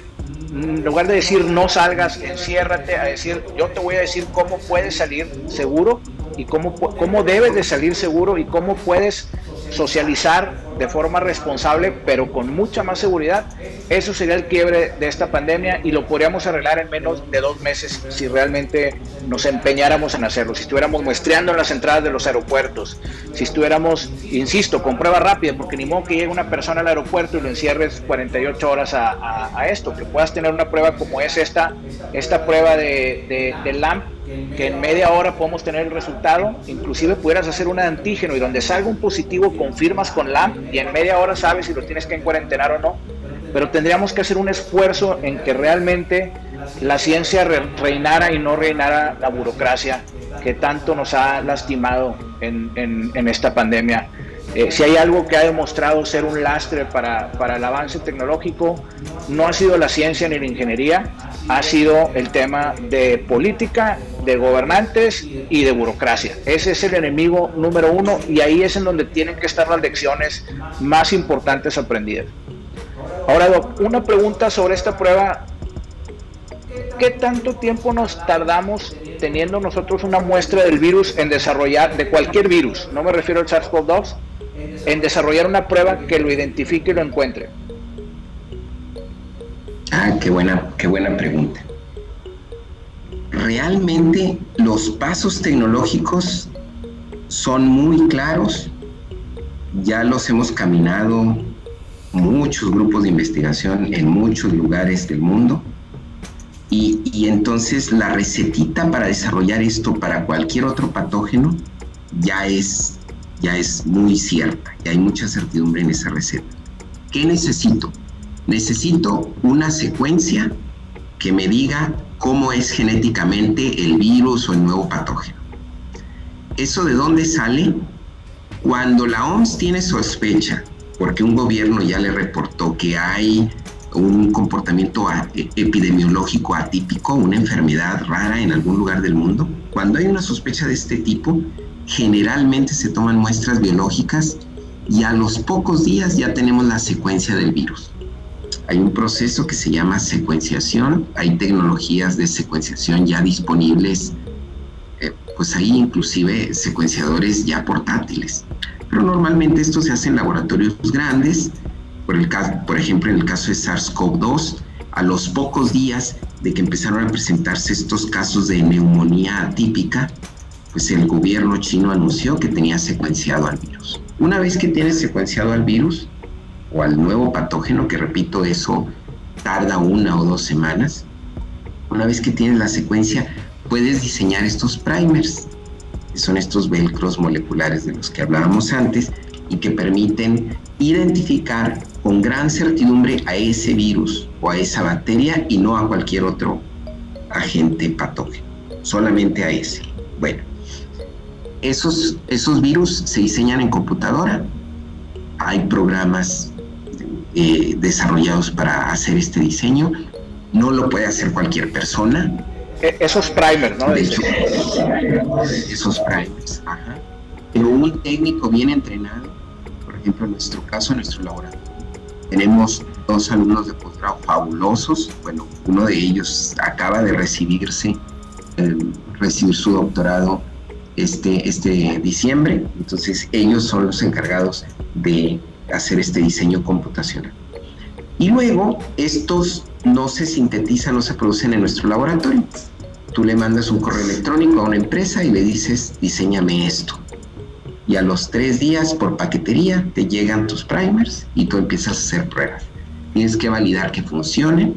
en lugar de decir no salgas, enciérrate, a decir yo te voy a decir cómo puedes salir seguro y cómo debes de salir seguro y cómo puedes socializar de forma responsable pero con mucha más seguridad. Eso sería el quiebre de esta pandemia y lo podríamos arreglar en menos de 2 meses si realmente nos empeñáramos en hacerlo, si estuviéramos muestreando en las entradas de los aeropuertos, si estuviéramos, insisto, con prueba rápida, porque ni modo que llegue una persona al aeropuerto y lo encierres 48 horas a esto, que puedas tener una prueba como es esta prueba de LAMP, que en media hora podemos tener el resultado, inclusive pudieras hacer una de antígeno y donde salga un positivo confirmas con LAMP y en media hora sabes si lo tienes que cuarentenar o no, pero tendríamos que hacer un esfuerzo en que realmente la ciencia reinara y no reinara la burocracia que tanto nos ha lastimado en esta pandemia. Si hay algo que ha demostrado ser un lastre para el avance tecnológico, no ha sido la ciencia ni la ingeniería, ha sido el tema de política, de gobernantes y de burocracia. Ese es el enemigo número 1 y ahí es en donde tienen que estar las lecciones más importantes aprendidas. Ahora, Doc, una pregunta sobre esta prueba. ¿Qué tanto tiempo nos tardamos teniendo nosotros una muestra del virus en desarrollar, de cualquier virus, no me refiero al SARS-CoV-2, en desarrollar una prueba que lo identifique y lo encuentre? Qué buena pregunta. Realmente los pasos tecnológicos son muy claros, ya los hemos caminado muchos grupos de investigación en muchos lugares del mundo. Y entonces la recetita para desarrollar esto para cualquier otro patógeno ya es muy cierta, ya hay mucha certidumbre en esa receta. ¿Qué necesito? Necesito una secuencia que me diga cómo es genéticamente el virus o el nuevo patógeno. ¿Eso de dónde sale? Cuando la OMS tiene sospecha, porque un gobierno ya le reportó que hay un comportamiento epidemiológico atípico, una enfermedad rara en algún lugar del mundo, cuando hay una sospecha de este tipo, generalmente se toman muestras biológicas y a los pocos días ya tenemos la secuencia del virus. Hay un proceso que se llama secuenciación, hay tecnologías de secuenciación ya disponibles, pues hay inclusive secuenciadores ya portátiles, pero normalmente esto se hace en laboratorios grandes. Por ejemplo, en el caso de SARS-CoV-2, a los pocos días de que empezaron a presentarse estos casos de neumonía atípica, pues el gobierno chino anunció que tenía secuenciado al virus. Una vez que tienes secuenciado al virus o al nuevo patógeno, que repito, eso tarda 1 o 2 semanas, una vez que tienes la secuencia, puedes diseñar estos primers, que son estos velcros moleculares de los que hablábamos antes y que permiten identificar con gran certidumbre a ese virus o a esa bacteria y no a cualquier otro agente patógeno, solamente a ese. Bueno, esos virus se diseñan en computadora, hay programas desarrollados para hacer este diseño, no lo puede hacer cualquier persona, Esos primers, ¿no? De hecho, esos primers, ajá. Pero un técnico bien entrenado, por ejemplo, en nuestro caso, en nuestro laboratorio, tenemos 2 alumnos de posgrado fabulosos. Bueno, uno de ellos acaba de recibir su doctorado este diciembre. Entonces, ellos son los encargados de hacer este diseño computacional. Y luego, estos no se sintetizan, no se producen en nuestro laboratorio. Tú le mandas un correo electrónico a una empresa y le dices, diséñame esto. Y a los 3 días por paquetería te llegan tus primers y tú empiezas a hacer pruebas. Tienes que validar que funcionen.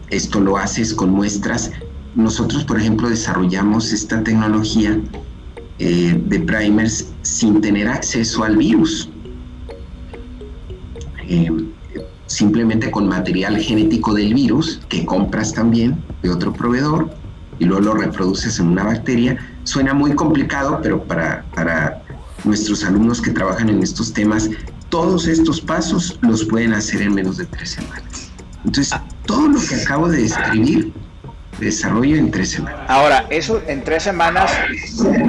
Esto lo haces con muestras. Nosotros, por ejemplo, desarrollamos esta tecnología de primers sin tener acceso al virus. Simplemente con material genético del virus que compras también de otro proveedor y luego lo reproduces en una bacteria. Suena muy complicado, pero para nuestros alumnos que trabajan en estos temas, todos estos pasos los pueden hacer en menos de 3 semanas. Entonces, todo lo que acabo de describir, desarrollo en 3 semanas. Ahora, eso en 3 semanas,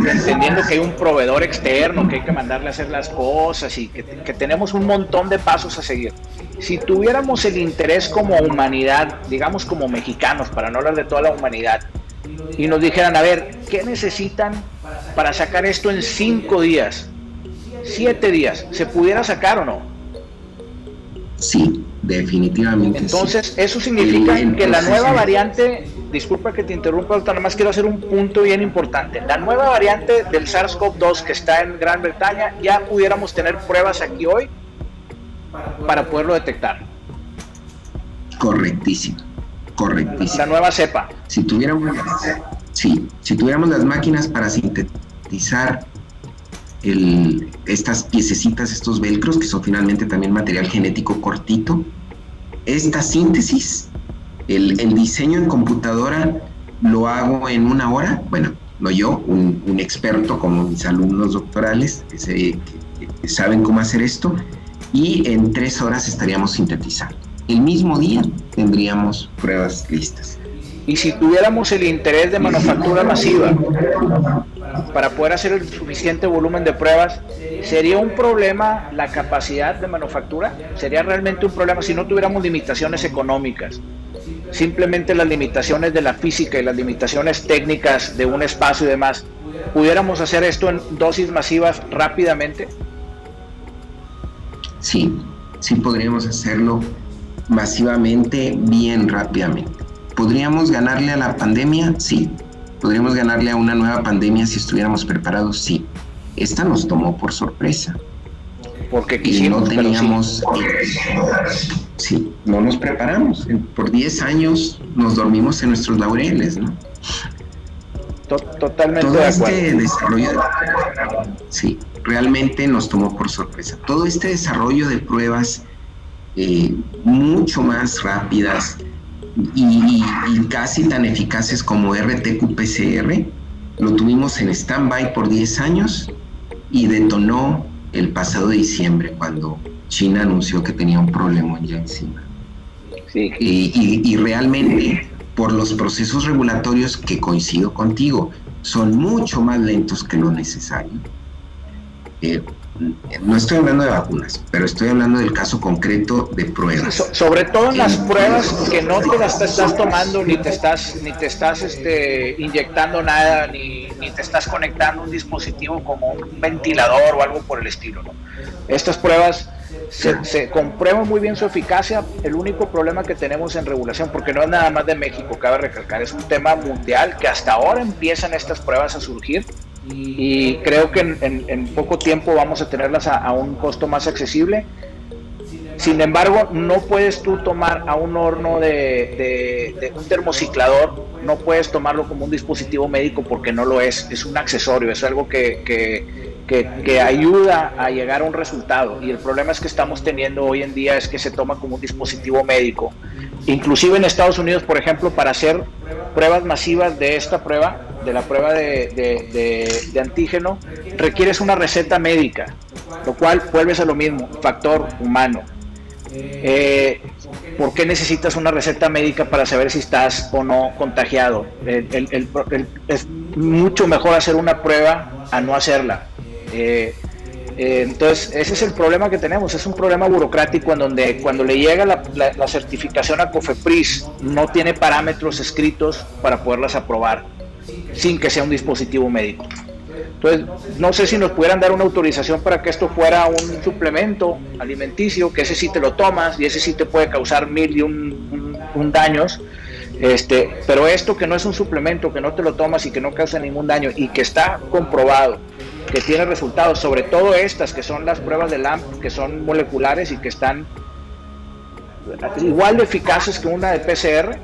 entendiendo que hay un proveedor externo, que hay que mandarle a hacer las cosas y que tenemos un montón de pasos a seguir. Si tuviéramos el interés como humanidad, digamos como mexicanos, para no hablar de toda la humanidad, y nos dijeran, a ver, ¿qué necesitan para sacar esto en 5 días, 7 días? ¿Se pudiera sacar o no? Sí, definitivamente. Entonces, sí. Eso significa que la nueva variante, disculpa que te interrumpa, doctor, nada más quiero hacer un punto bien importante. La nueva variante del SARS-CoV-2 que está en Gran Bretaña, ya pudiéramos tener pruebas aquí hoy para poderlo detectar. Correctísimo. La nueva cepa. Si tuviéramos las máquinas para sintetizar estas piececitas, estos velcros, que son finalmente también material genético cortito, esta síntesis, el diseño en computadora lo hago en 1 hora. Bueno, no yo, un experto como mis alumnos doctorales que saben cómo hacer esto, y en 3 horas estaríamos sintetizando. El mismo día tendríamos pruebas listas. Y si tuviéramos el interés de manufactura masiva para poder hacer el suficiente volumen de pruebas, ¿sería un problema la capacidad de manufactura? ¿Sería realmente un problema si no tuviéramos limitaciones económicas? Simplemente las limitaciones de la física y las limitaciones técnicas de un espacio y demás, ¿pudiéramos hacer esto en dosis masivas rápidamente? Sí podríamos hacerlo masivamente, bien rápidamente. ¿Podríamos ganarle a la pandemia? Sí. ¿Podríamos ganarle a una nueva pandemia si estuviéramos preparados? Sí. Esta nos tomó por sorpresa. Porque quisimos, y no teníamos... Sí, no nos preparamos. Por 10 años nos dormimos en nuestros laureles, ¿no? Totalmente todo de acuerdo. Desarrollo sí, realmente nos tomó por sorpresa. Todo este desarrollo de pruebas mucho más rápidas y casi tan eficaces como RT-qPCR, lo tuvimos en stand-by por 10 años y detonó el pasado diciembre cuando China anunció que tenía un problema ya encima. Sí. Y realmente, por los procesos regulatorios, que coincido contigo, son mucho más lentos que lo necesario. No estoy hablando de vacunas, pero estoy hablando del caso concreto de pruebas. Sobre todo en las pruebas que no te las estás tomando, ni te estás inyectando nada, ni te estás conectando a un dispositivo como un ventilador o algo por el estilo, ¿no? Estas pruebas se comprueba muy bien su eficacia. El único problema que tenemos en regulación, porque no es nada más de México, cabe recalcar, es un tema mundial que hasta ahora empiezan estas pruebas a surgir y creo que en poco tiempo vamos a tenerlas a un costo más accesible. Sin embargo, no puedes tú tomar a un horno de un termociclador, no puedes tomarlo como un dispositivo médico porque no lo es un accesorio, es algo que ayuda a llegar a un resultado. Y el problema es que estamos teniendo hoy en día es que se toma como un dispositivo médico. Inclusive en Estados Unidos, por ejemplo, para hacer pruebas masivas de esta prueba, de la prueba de antígeno, requieres una receta médica, lo cual vuelves a lo mismo, factor humano. ¿Por qué necesitas una receta médica para saber si estás o no contagiado? Es mucho mejor hacer una prueba a no hacerla. Entonces, ese es el problema que tenemos, es un problema burocrático en donde cuando le llega la certificación a COFEPRIS no tiene parámetros escritos para poderlas aprobar sin que sea un dispositivo médico. Entonces, no sé si nos pudieran dar una autorización para que esto fuera un suplemento alimenticio, que ese sí te lo tomas y ese sí te puede causar 1001 daños, pero esto que no es un suplemento, que no te lo tomas y que no causa ningún daño y que está comprobado, que tiene resultados, sobre todo estas que son las pruebas de LAMP, que son moleculares y que están igual de eficaces que una de PCR,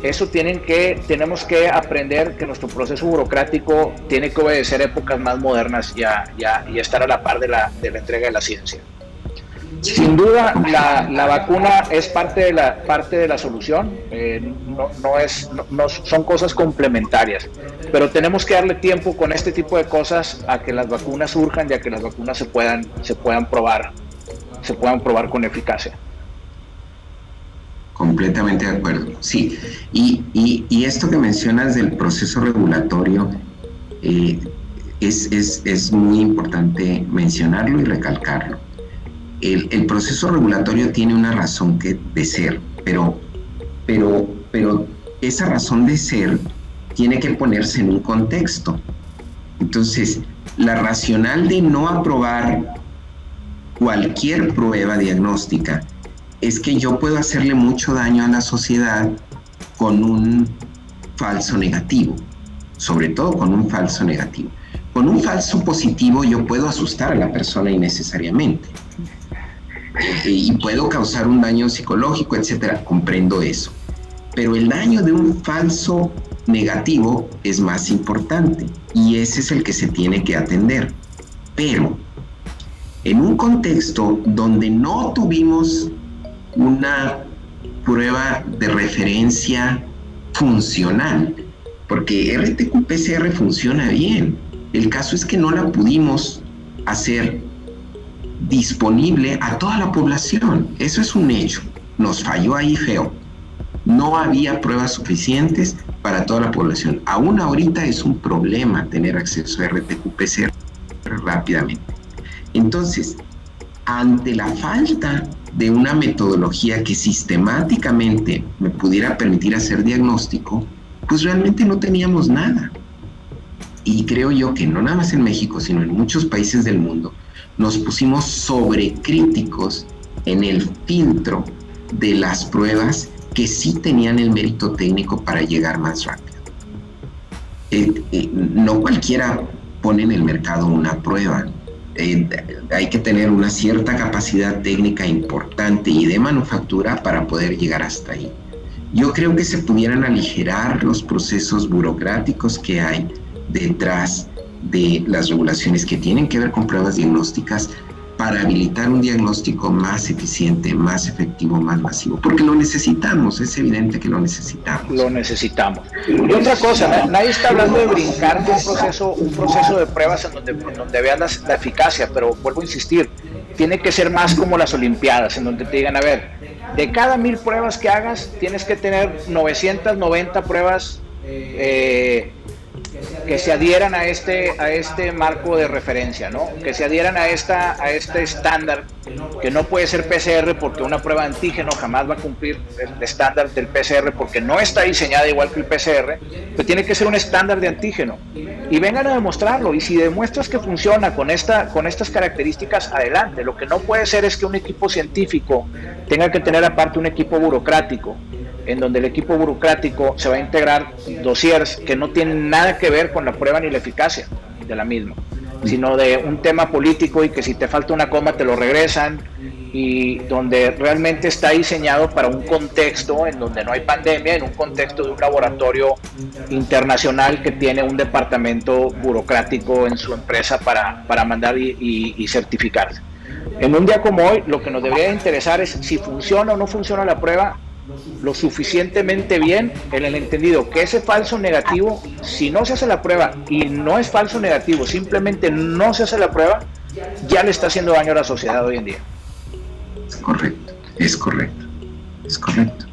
eso tenemos que aprender que nuestro proceso burocrático tiene que obedecer épocas más modernas y estar a la par de la entrega de la ciencia. Sin duda, la vacuna es parte de la solución, son cosas complementarias, pero tenemos que darle tiempo con este tipo de cosas a que las vacunas surjan y a que las vacunas se puedan probar con eficacia. Completamente de acuerdo, sí. Y esto que mencionas del proceso regulatorio es muy importante mencionarlo y recalcarlo. El proceso regulatorio tiene una razón de ser, pero esa razón de ser tiene que ponerse en un contexto. Entonces, la racional de no aprobar cualquier prueba diagnóstica es que yo puedo hacerle mucho daño a la sociedad con un falso negativo, sobre todo con un falso negativo. Con un falso positivo yo puedo asustar a la persona innecesariamente y puedo causar un daño psicológico, etcétera. Comprendo eso. Pero el daño de un falso negativo es más importante y ese es el que se tiene que atender. Pero en un contexto donde no tuvimos una prueba de referencia funcional, porque RT-PCR funciona bien. El caso es que no la pudimos hacer disponible a toda la población. Eso es un hecho. Nos falló ahí feo. No había pruebas suficientes para toda la población. Aún ahorita es un problema tener acceso a RT-PCR rápidamente. Entonces, ante la falta de una metodología que sistemáticamente me pudiera permitir hacer diagnóstico, pues realmente no teníamos nada. Y creo yo que no nada más en México, sino en muchos países del mundo, nos pusimos sobrecríticos en el filtro de las pruebas que sí tenían el mérito técnico para llegar más rápido. No cualquiera pone en el mercado una prueba. Hay que tener una cierta capacidad técnica importante y de manufactura para poder llegar hasta ahí. Yo creo que se pudieran aligerar los procesos burocráticos que hay detrás de las regulaciones que tienen que ver con pruebas diagnósticas para habilitar un diagnóstico más eficiente, más efectivo, más masivo, porque lo necesitamos, es evidente que lo necesitamos. Lo necesitamos. Y otra cosa, nadie está hablando de brincar de un proceso de pruebas en donde veas la eficacia, pero vuelvo a insistir, tiene que ser más como las Olimpiadas, en donde te digan, a ver, de cada 1000 pruebas que hagas, tienes que tener 990 pruebas que se adhieran a este marco de referencia, ¿no? Que se adhieran a este estándar, que no puede ser PCR porque una prueba de antígeno jamás va a cumplir el estándar del PCR porque no está diseñada igual que el PCR, pero tiene que ser un estándar de antígeno. Y vengan a demostrarlo, y si demuestras que funciona con estas características, adelante. Lo que no puede ser es que un equipo científico tenga que tener aparte un equipo burocrático, en donde el equipo burocrático se va a integrar dossiers que no tienen nada que ver con la prueba ni la eficacia de la misma, sino de un tema político y que si te falta una coma te lo regresan, y donde realmente está diseñado para un contexto en donde no hay pandemia, en un contexto de un laboratorio internacional que tiene un departamento burocrático en su empresa para mandar y certificarse. En un día como hoy, lo que nos debería interesar es si funciona o no funciona la prueba lo suficientemente bien, en el entendido que ese falso negativo, si no se hace la prueba y no es falso negativo, simplemente no se hace la prueba, ya le está haciendo daño a la sociedad hoy en día. Correcto. Es correcto, es correcto.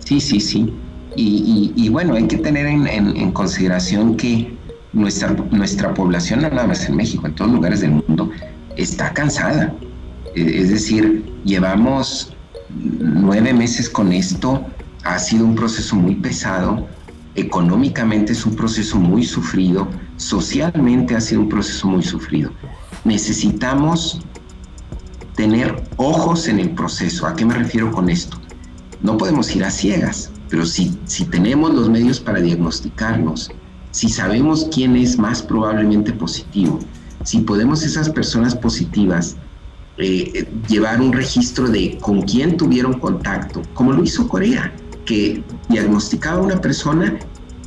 Sí, sí, sí. Y bueno, hay que tener en consideración que nuestra población, no nada más en México, en todos lugares del mundo, está cansada. Es decir, llevamos 9 meses con esto, ha sido un proceso muy pesado, económicamente es un proceso muy sufrido, socialmente ha sido un proceso muy sufrido. Necesitamos tener ojos en el proceso. ¿A qué me refiero con esto? No podemos ir a ciegas, pero si tenemos los medios para diagnosticarnos, si sabemos quién es más probablemente positivo, si podemos esas personas positivas llevar un registro de con quién tuvieron contacto, como lo hizo Corea, que diagnosticaba a una persona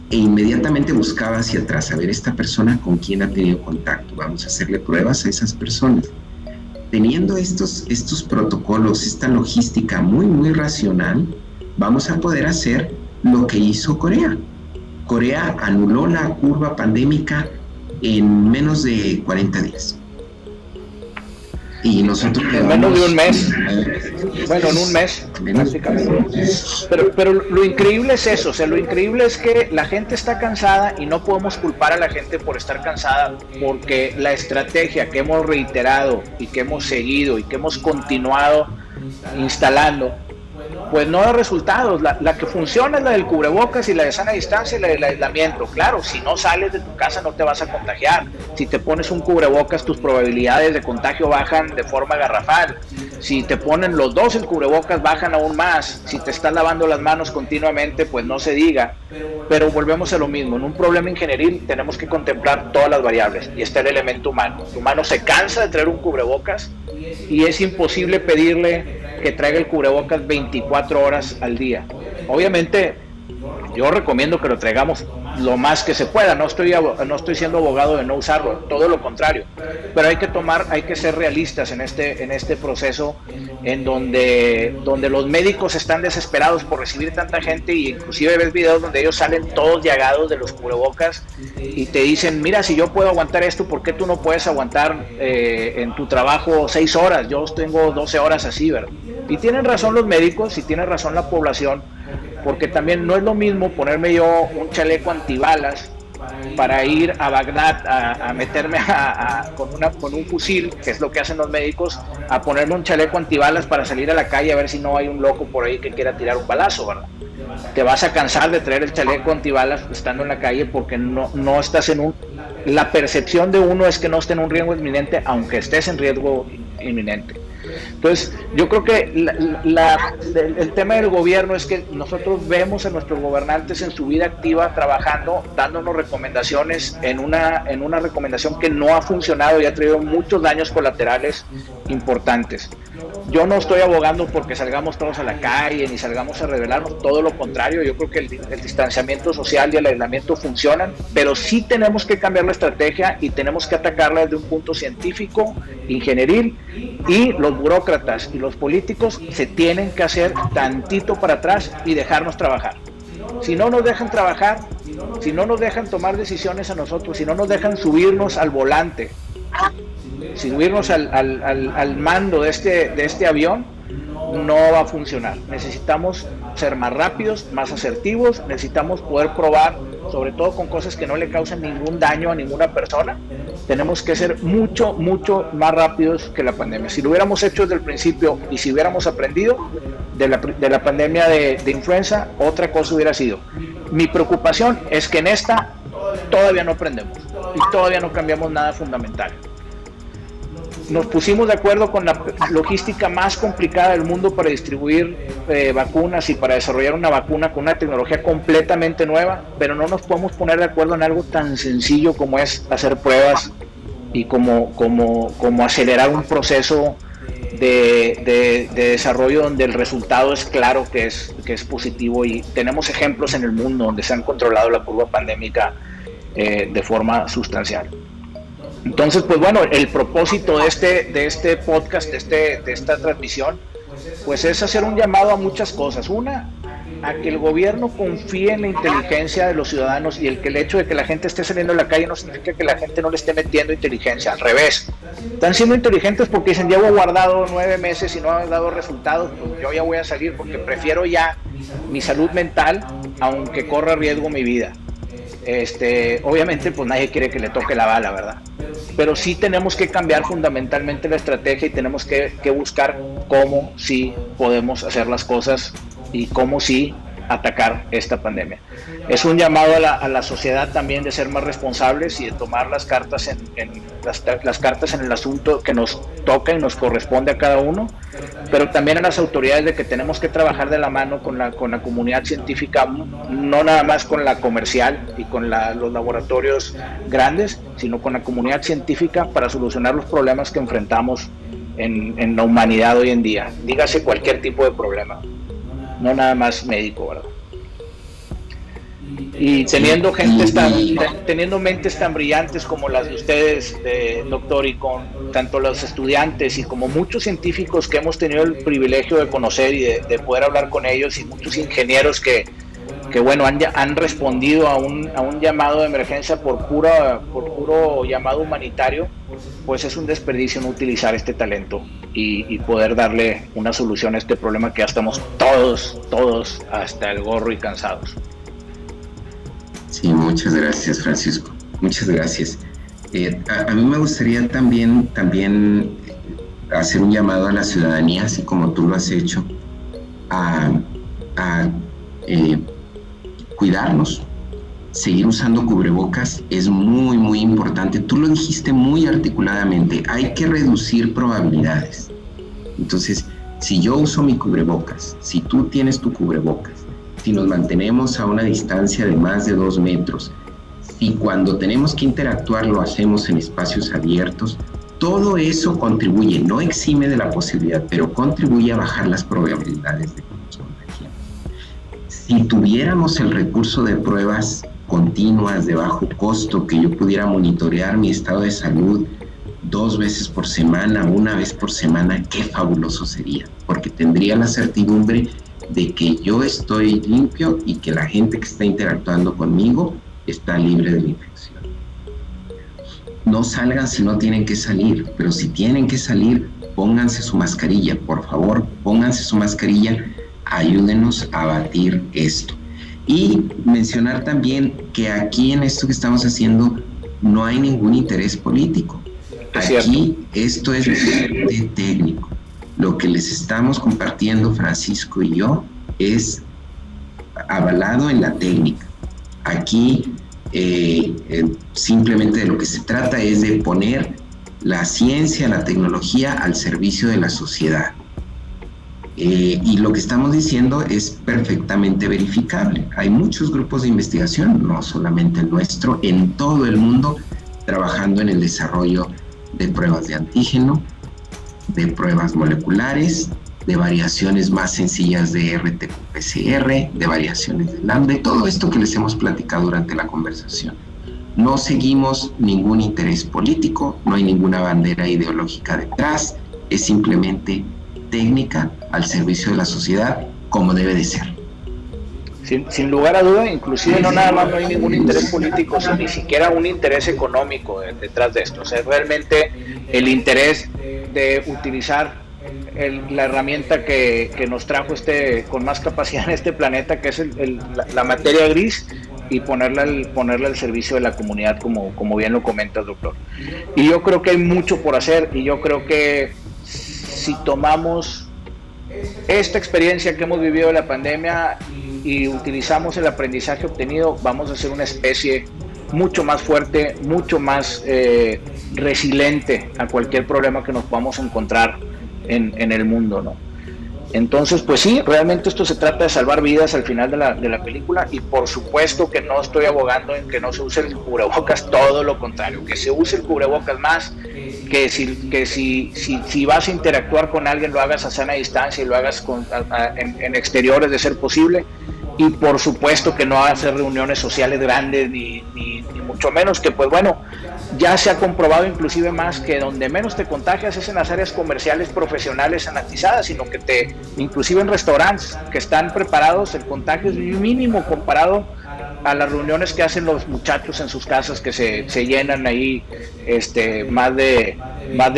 e inmediatamente buscaba hacia atrás, a ver esta persona con quién ha tenido contacto, vamos a hacerle pruebas a esas personas. Teniendo estos protocolos, esta logística muy, muy racional, vamos a poder hacer lo que hizo Corea. Corea anuló la curva pandémica en menos de 40 días. Y nosotros en menos de un mes, bueno, en un mes prácticamente. Pero lo increíble es eso, o sea, lo increíble es que la gente está cansada y no podemos culpar a la gente por estar cansada, porque la estrategia que hemos reiterado y que hemos seguido y que hemos continuado instalando, pues no da resultados. La que funciona es la del cubrebocas y la de sana distancia y la del aislamiento. Claro, si no sales de tu casa no te vas a contagiar. Si te pones un cubrebocas, tus probabilidades de contagio bajan de forma garrafal. Si te ponen los dos el cubrebocas, bajan aún más. Si te estás lavando las manos continuamente, pues no se diga. Pero volvemos a lo mismo. En un problema ingenieril tenemos que contemplar todas las variables. Y está el elemento humano. El humano se cansa de traer un cubrebocas y es imposible pedirle que traiga el cubrebocas 24 horas al día. Obviamente, yo recomiendo que lo traigamos lo más que se pueda. No estoy siendo abogado de no usarlo, todo lo contrario. Pero hay que ser realistas en este proceso en donde los médicos están desesperados por recibir tanta gente, y inclusive ves videos donde ellos salen todos llagados de los cubrebocas y te dicen, mira, si yo puedo aguantar esto, ¿por qué tú no puedes aguantar en tu trabajo 6 horas? Yo tengo 12 horas así, ¿verdad? Y tienen razón los médicos y tiene razón la población, porque también no es lo mismo ponerme yo un chaleco antibalas para ir a Bagdad a meterme con un fusil, que es lo que hacen los médicos, a ponerme un chaleco antibalas para salir a la calle a ver si no hay un loco por ahí que quiera tirar un balazo, ¿verdad? Te vas a cansar de traer el chaleco antibalas estando en la calle porque no estás la percepción de uno es que no esté en un riesgo inminente, aunque estés en riesgo inminente. Entonces, yo creo que el tema del gobierno es que nosotros vemos a nuestros gobernantes en su vida activa trabajando, dándonos recomendaciones en una recomendación que no ha funcionado y ha traído muchos daños colaterales importantes. Yo no estoy abogando porque salgamos todos a la calle ni salgamos a rebelarnos, todo lo contrario. Yo creo que el distanciamiento social y el aislamiento funcionan, pero sí tenemos que cambiar la estrategia y tenemos que atacarla desde un punto científico, ingenieril, y los burócratas y los políticos se tienen que hacer tantito para atrás y dejarnos trabajar. Si no nos dejan trabajar, si no nos dejan tomar decisiones a nosotros, si no nos dejan subirnos al volante, subirnos al mando de este avión, no va a funcionar. Necesitamos ser más rápidos, más asertivos, necesitamos poder probar, sobre todo con cosas que no le causan ningún daño a ninguna persona. Tenemos que ser mucho, mucho más rápidos que la pandemia. Si lo hubiéramos hecho desde el principio y si hubiéramos aprendido de la pandemia de influenza, otra cosa hubiera sido. Mi preocupación es que en esta todavía no aprendemos y todavía no cambiamos nada fundamental. Nos pusimos de acuerdo con la logística más complicada del mundo para distribuir vacunas y para desarrollar una vacuna con una tecnología completamente nueva, pero no nos podemos poner de acuerdo en algo tan sencillo como es hacer pruebas y como acelerar un proceso de desarrollo donde el resultado es claro que es positivo, y tenemos ejemplos en el mundo donde se han controlado la curva pandémica de forma sustancial. Entonces, pues bueno, el propósito de este podcast, de esta transmisión, pues es hacer un llamado a muchas cosas. Una, a que el gobierno confíe en la inteligencia de los ciudadanos, y el hecho de que la gente esté saliendo a la calle no significa que la gente no le esté metiendo inteligencia, al revés. Están siendo inteligentes porque dicen, llevo guardado 9 meses y no ha dado resultados, pues yo ya voy a salir porque prefiero ya mi salud mental, aunque corra riesgo mi vida. Obviamente pues nadie quiere que le toque la bala, ¿verdad? Pero sí tenemos que cambiar fundamentalmente la estrategia y tenemos que buscar cómo sí podemos hacer las cosas y cómo sí atacar esta pandemia. Es un llamado a la sociedad también de ser más responsables y de tomar las cartas las cartas en el asunto que nos toca y nos corresponde a cada uno, pero también a las autoridades de que tenemos que trabajar de la mano con la comunidad científica, no nada más con la comercial y con los laboratorios grandes, sino con la comunidad científica para solucionar los problemas que enfrentamos en la humanidad hoy en día. Dígase cualquier tipo de problema, no nada más médico, ¿verdad? Y teniendo teniendo mentes tan brillantes como las de ustedes, doctor, y con tanto los estudiantes y como muchos científicos que hemos tenido el privilegio de conocer y de poder hablar con ellos, y muchos ingenieros que bueno, han respondido a un llamado de emergencia por puro llamado humanitario, pues es un desperdicio no utilizar este talento y poder darle una solución a este problema que ya estamos todos hasta el gorro y cansados. Sí, muchas gracias, Francisco. Muchas gracias. A mí me gustaría también hacer un llamado a la ciudadanía, así como tú lo has hecho, a cuidarnos. Seguir usando cubrebocas es muy, muy importante. Tú lo dijiste muy articuladamente. Hay que reducir probabilidades. Entonces, si yo uso mi cubrebocas, si tú tienes tu cubrebocas, si nos mantenemos a una distancia de más de 2 metros, si cuando tenemos que interactuar lo hacemos en espacios abiertos, todo eso contribuye, no exime de la posibilidad, pero contribuye a bajar las probabilidades de que nos contagiemos. Si tuviéramos el recurso de pruebas continuas de bajo costo, que yo pudiera monitorear mi estado de salud 2 veces por semana, 1 vez por semana, qué fabuloso sería, porque tendría la certidumbre de que yo estoy limpio y que la gente que está interactuando conmigo está libre de la infección. No salgan si no tienen que salir, pero si tienen que salir, pónganse su mascarilla, por favor, pónganse su mascarilla, ayúdenos a batir esto. Y mencionar también que aquí en esto que estamos haciendo no hay ningún interés político. Aquí esto es de técnico. Lo que les estamos compartiendo, Francisco y yo, es avalado en la técnica. Aquí simplemente de lo que se trata es de poner la ciencia, la tecnología al servicio de la sociedad. Y lo que estamos diciendo es perfectamente verificable. Hay muchos grupos de investigación, no solamente el nuestro, en todo el mundo, trabajando en el desarrollo de pruebas de antígeno, de pruebas moleculares, de variaciones más sencillas de RT-PCR, de variaciones de lambda, todo esto que les hemos platicado durante la conversación. No seguimos ningún interés político, no hay ninguna bandera ideológica detrás, es simplemente técnica al servicio de la sociedad, como debe de ser. Sin lugar a duda, inclusive no nada más no hay ningún interés político, sino ni siquiera un interés económico detrás de esto. O sea, realmente el interés de utilizar la herramienta que nos trajo con más capacidad en este planeta, que es la materia gris, y ponerla al servicio de la comunidad, como bien lo comentas, doctor. Y yo creo que hay mucho por hacer, y yo creo que si tomamos esta experiencia que hemos vivido de la pandemia y utilizamos el aprendizaje obtenido, vamos a ser una especie mucho más fuerte, mucho más resiliente a cualquier problema que nos podamos encontrar en el mundo, ¿no? Entonces, pues sí, realmente esto se trata de salvar vidas al final de la película, y por supuesto que no estoy abogando en que no se use el cubrebocas, todo lo contrario, que se use el cubrebocas más, que si vas a interactuar con alguien lo hagas a sana distancia y lo hagas en exteriores de ser posible, y por supuesto que no hacer reuniones sociales grandes ni mucho menos, que pues bueno, ya se ha comprobado inclusive más que donde menos te contagias es en las áreas comerciales profesionales sanitizadas, sino que inclusive en restaurantes que están preparados, el contagio es mínimo comparado a las reuniones que hacen los muchachos en sus casas, que se llenan ahí más de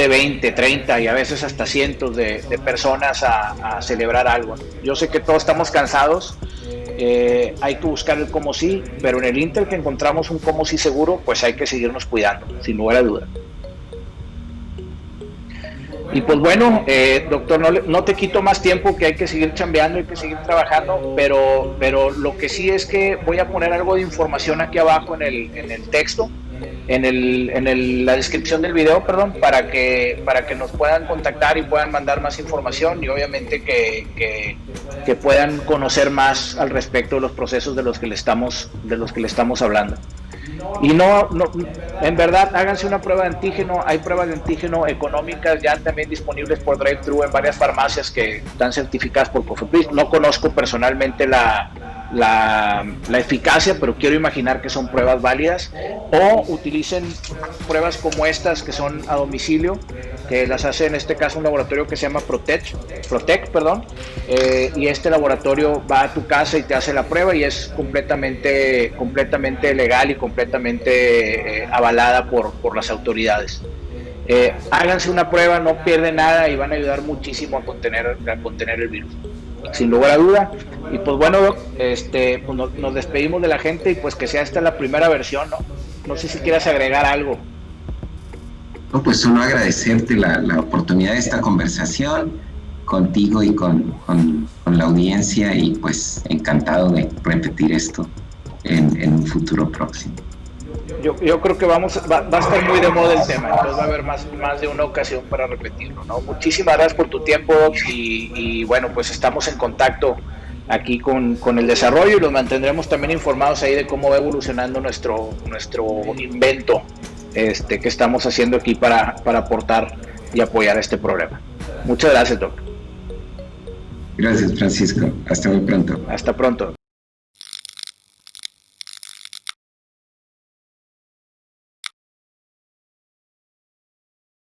20, 30 y a veces hasta cientos de personas a celebrar algo. Yo sé que todos estamos cansados, hay que buscar el cómo sí, pero en el Inter que encontramos un cómo sí seguro, pues hay que seguirnos cuidando, sin lugar a duda. Y pues bueno, doctor, no te quito más tiempo, que hay que seguir chambeando, hay que seguir trabajando, pero lo que sí es que voy a poner algo de información aquí abajo en el texto, la descripción del video, perdón, para que nos puedan contactar y puedan mandar más información, y obviamente que puedan conocer más al respecto de los procesos de los que le estamos hablando. Y no, en verdad, háganse una prueba de antígeno. Hay pruebas de antígeno económicas ya también disponibles por drive-thru en varias farmacias que están certificadas por COFEPRIS. No conozco personalmente la eficacia, pero quiero imaginar que son pruebas válidas. O utilicen pruebas como estas, que son a domicilio, que las hace en este caso un laboratorio que se llama Protect, y este laboratorio va a tu casa y te hace la prueba, y es completamente legal y completamente avalada por las autoridades. Háganse una prueba, no pierden nada y van a ayudar muchísimo a contener el virus, sin lugar a duda. Y pues bueno, Doc, pues nos despedimos de la gente, y pues que sea esta la primera versión, ¿no? No sé si quieras agregar algo. No, pues solo agradecerte la oportunidad de esta conversación contigo y con la audiencia, y pues encantado de repetir esto en un futuro próximo. Yo creo que va a estar muy de moda el tema, entonces va a haber más de una ocasión para repetirlo, ¿no? Muchísimas gracias por tu tiempo, Doc, y bueno, pues estamos en contacto aquí con el desarrollo, y los mantendremos también informados ahí de cómo va evolucionando nuestro invento que estamos haciendo aquí para aportar y apoyar este programa. Muchas gracias, Doc. Gracias, Francisco. Hasta muy pronto. Hasta pronto.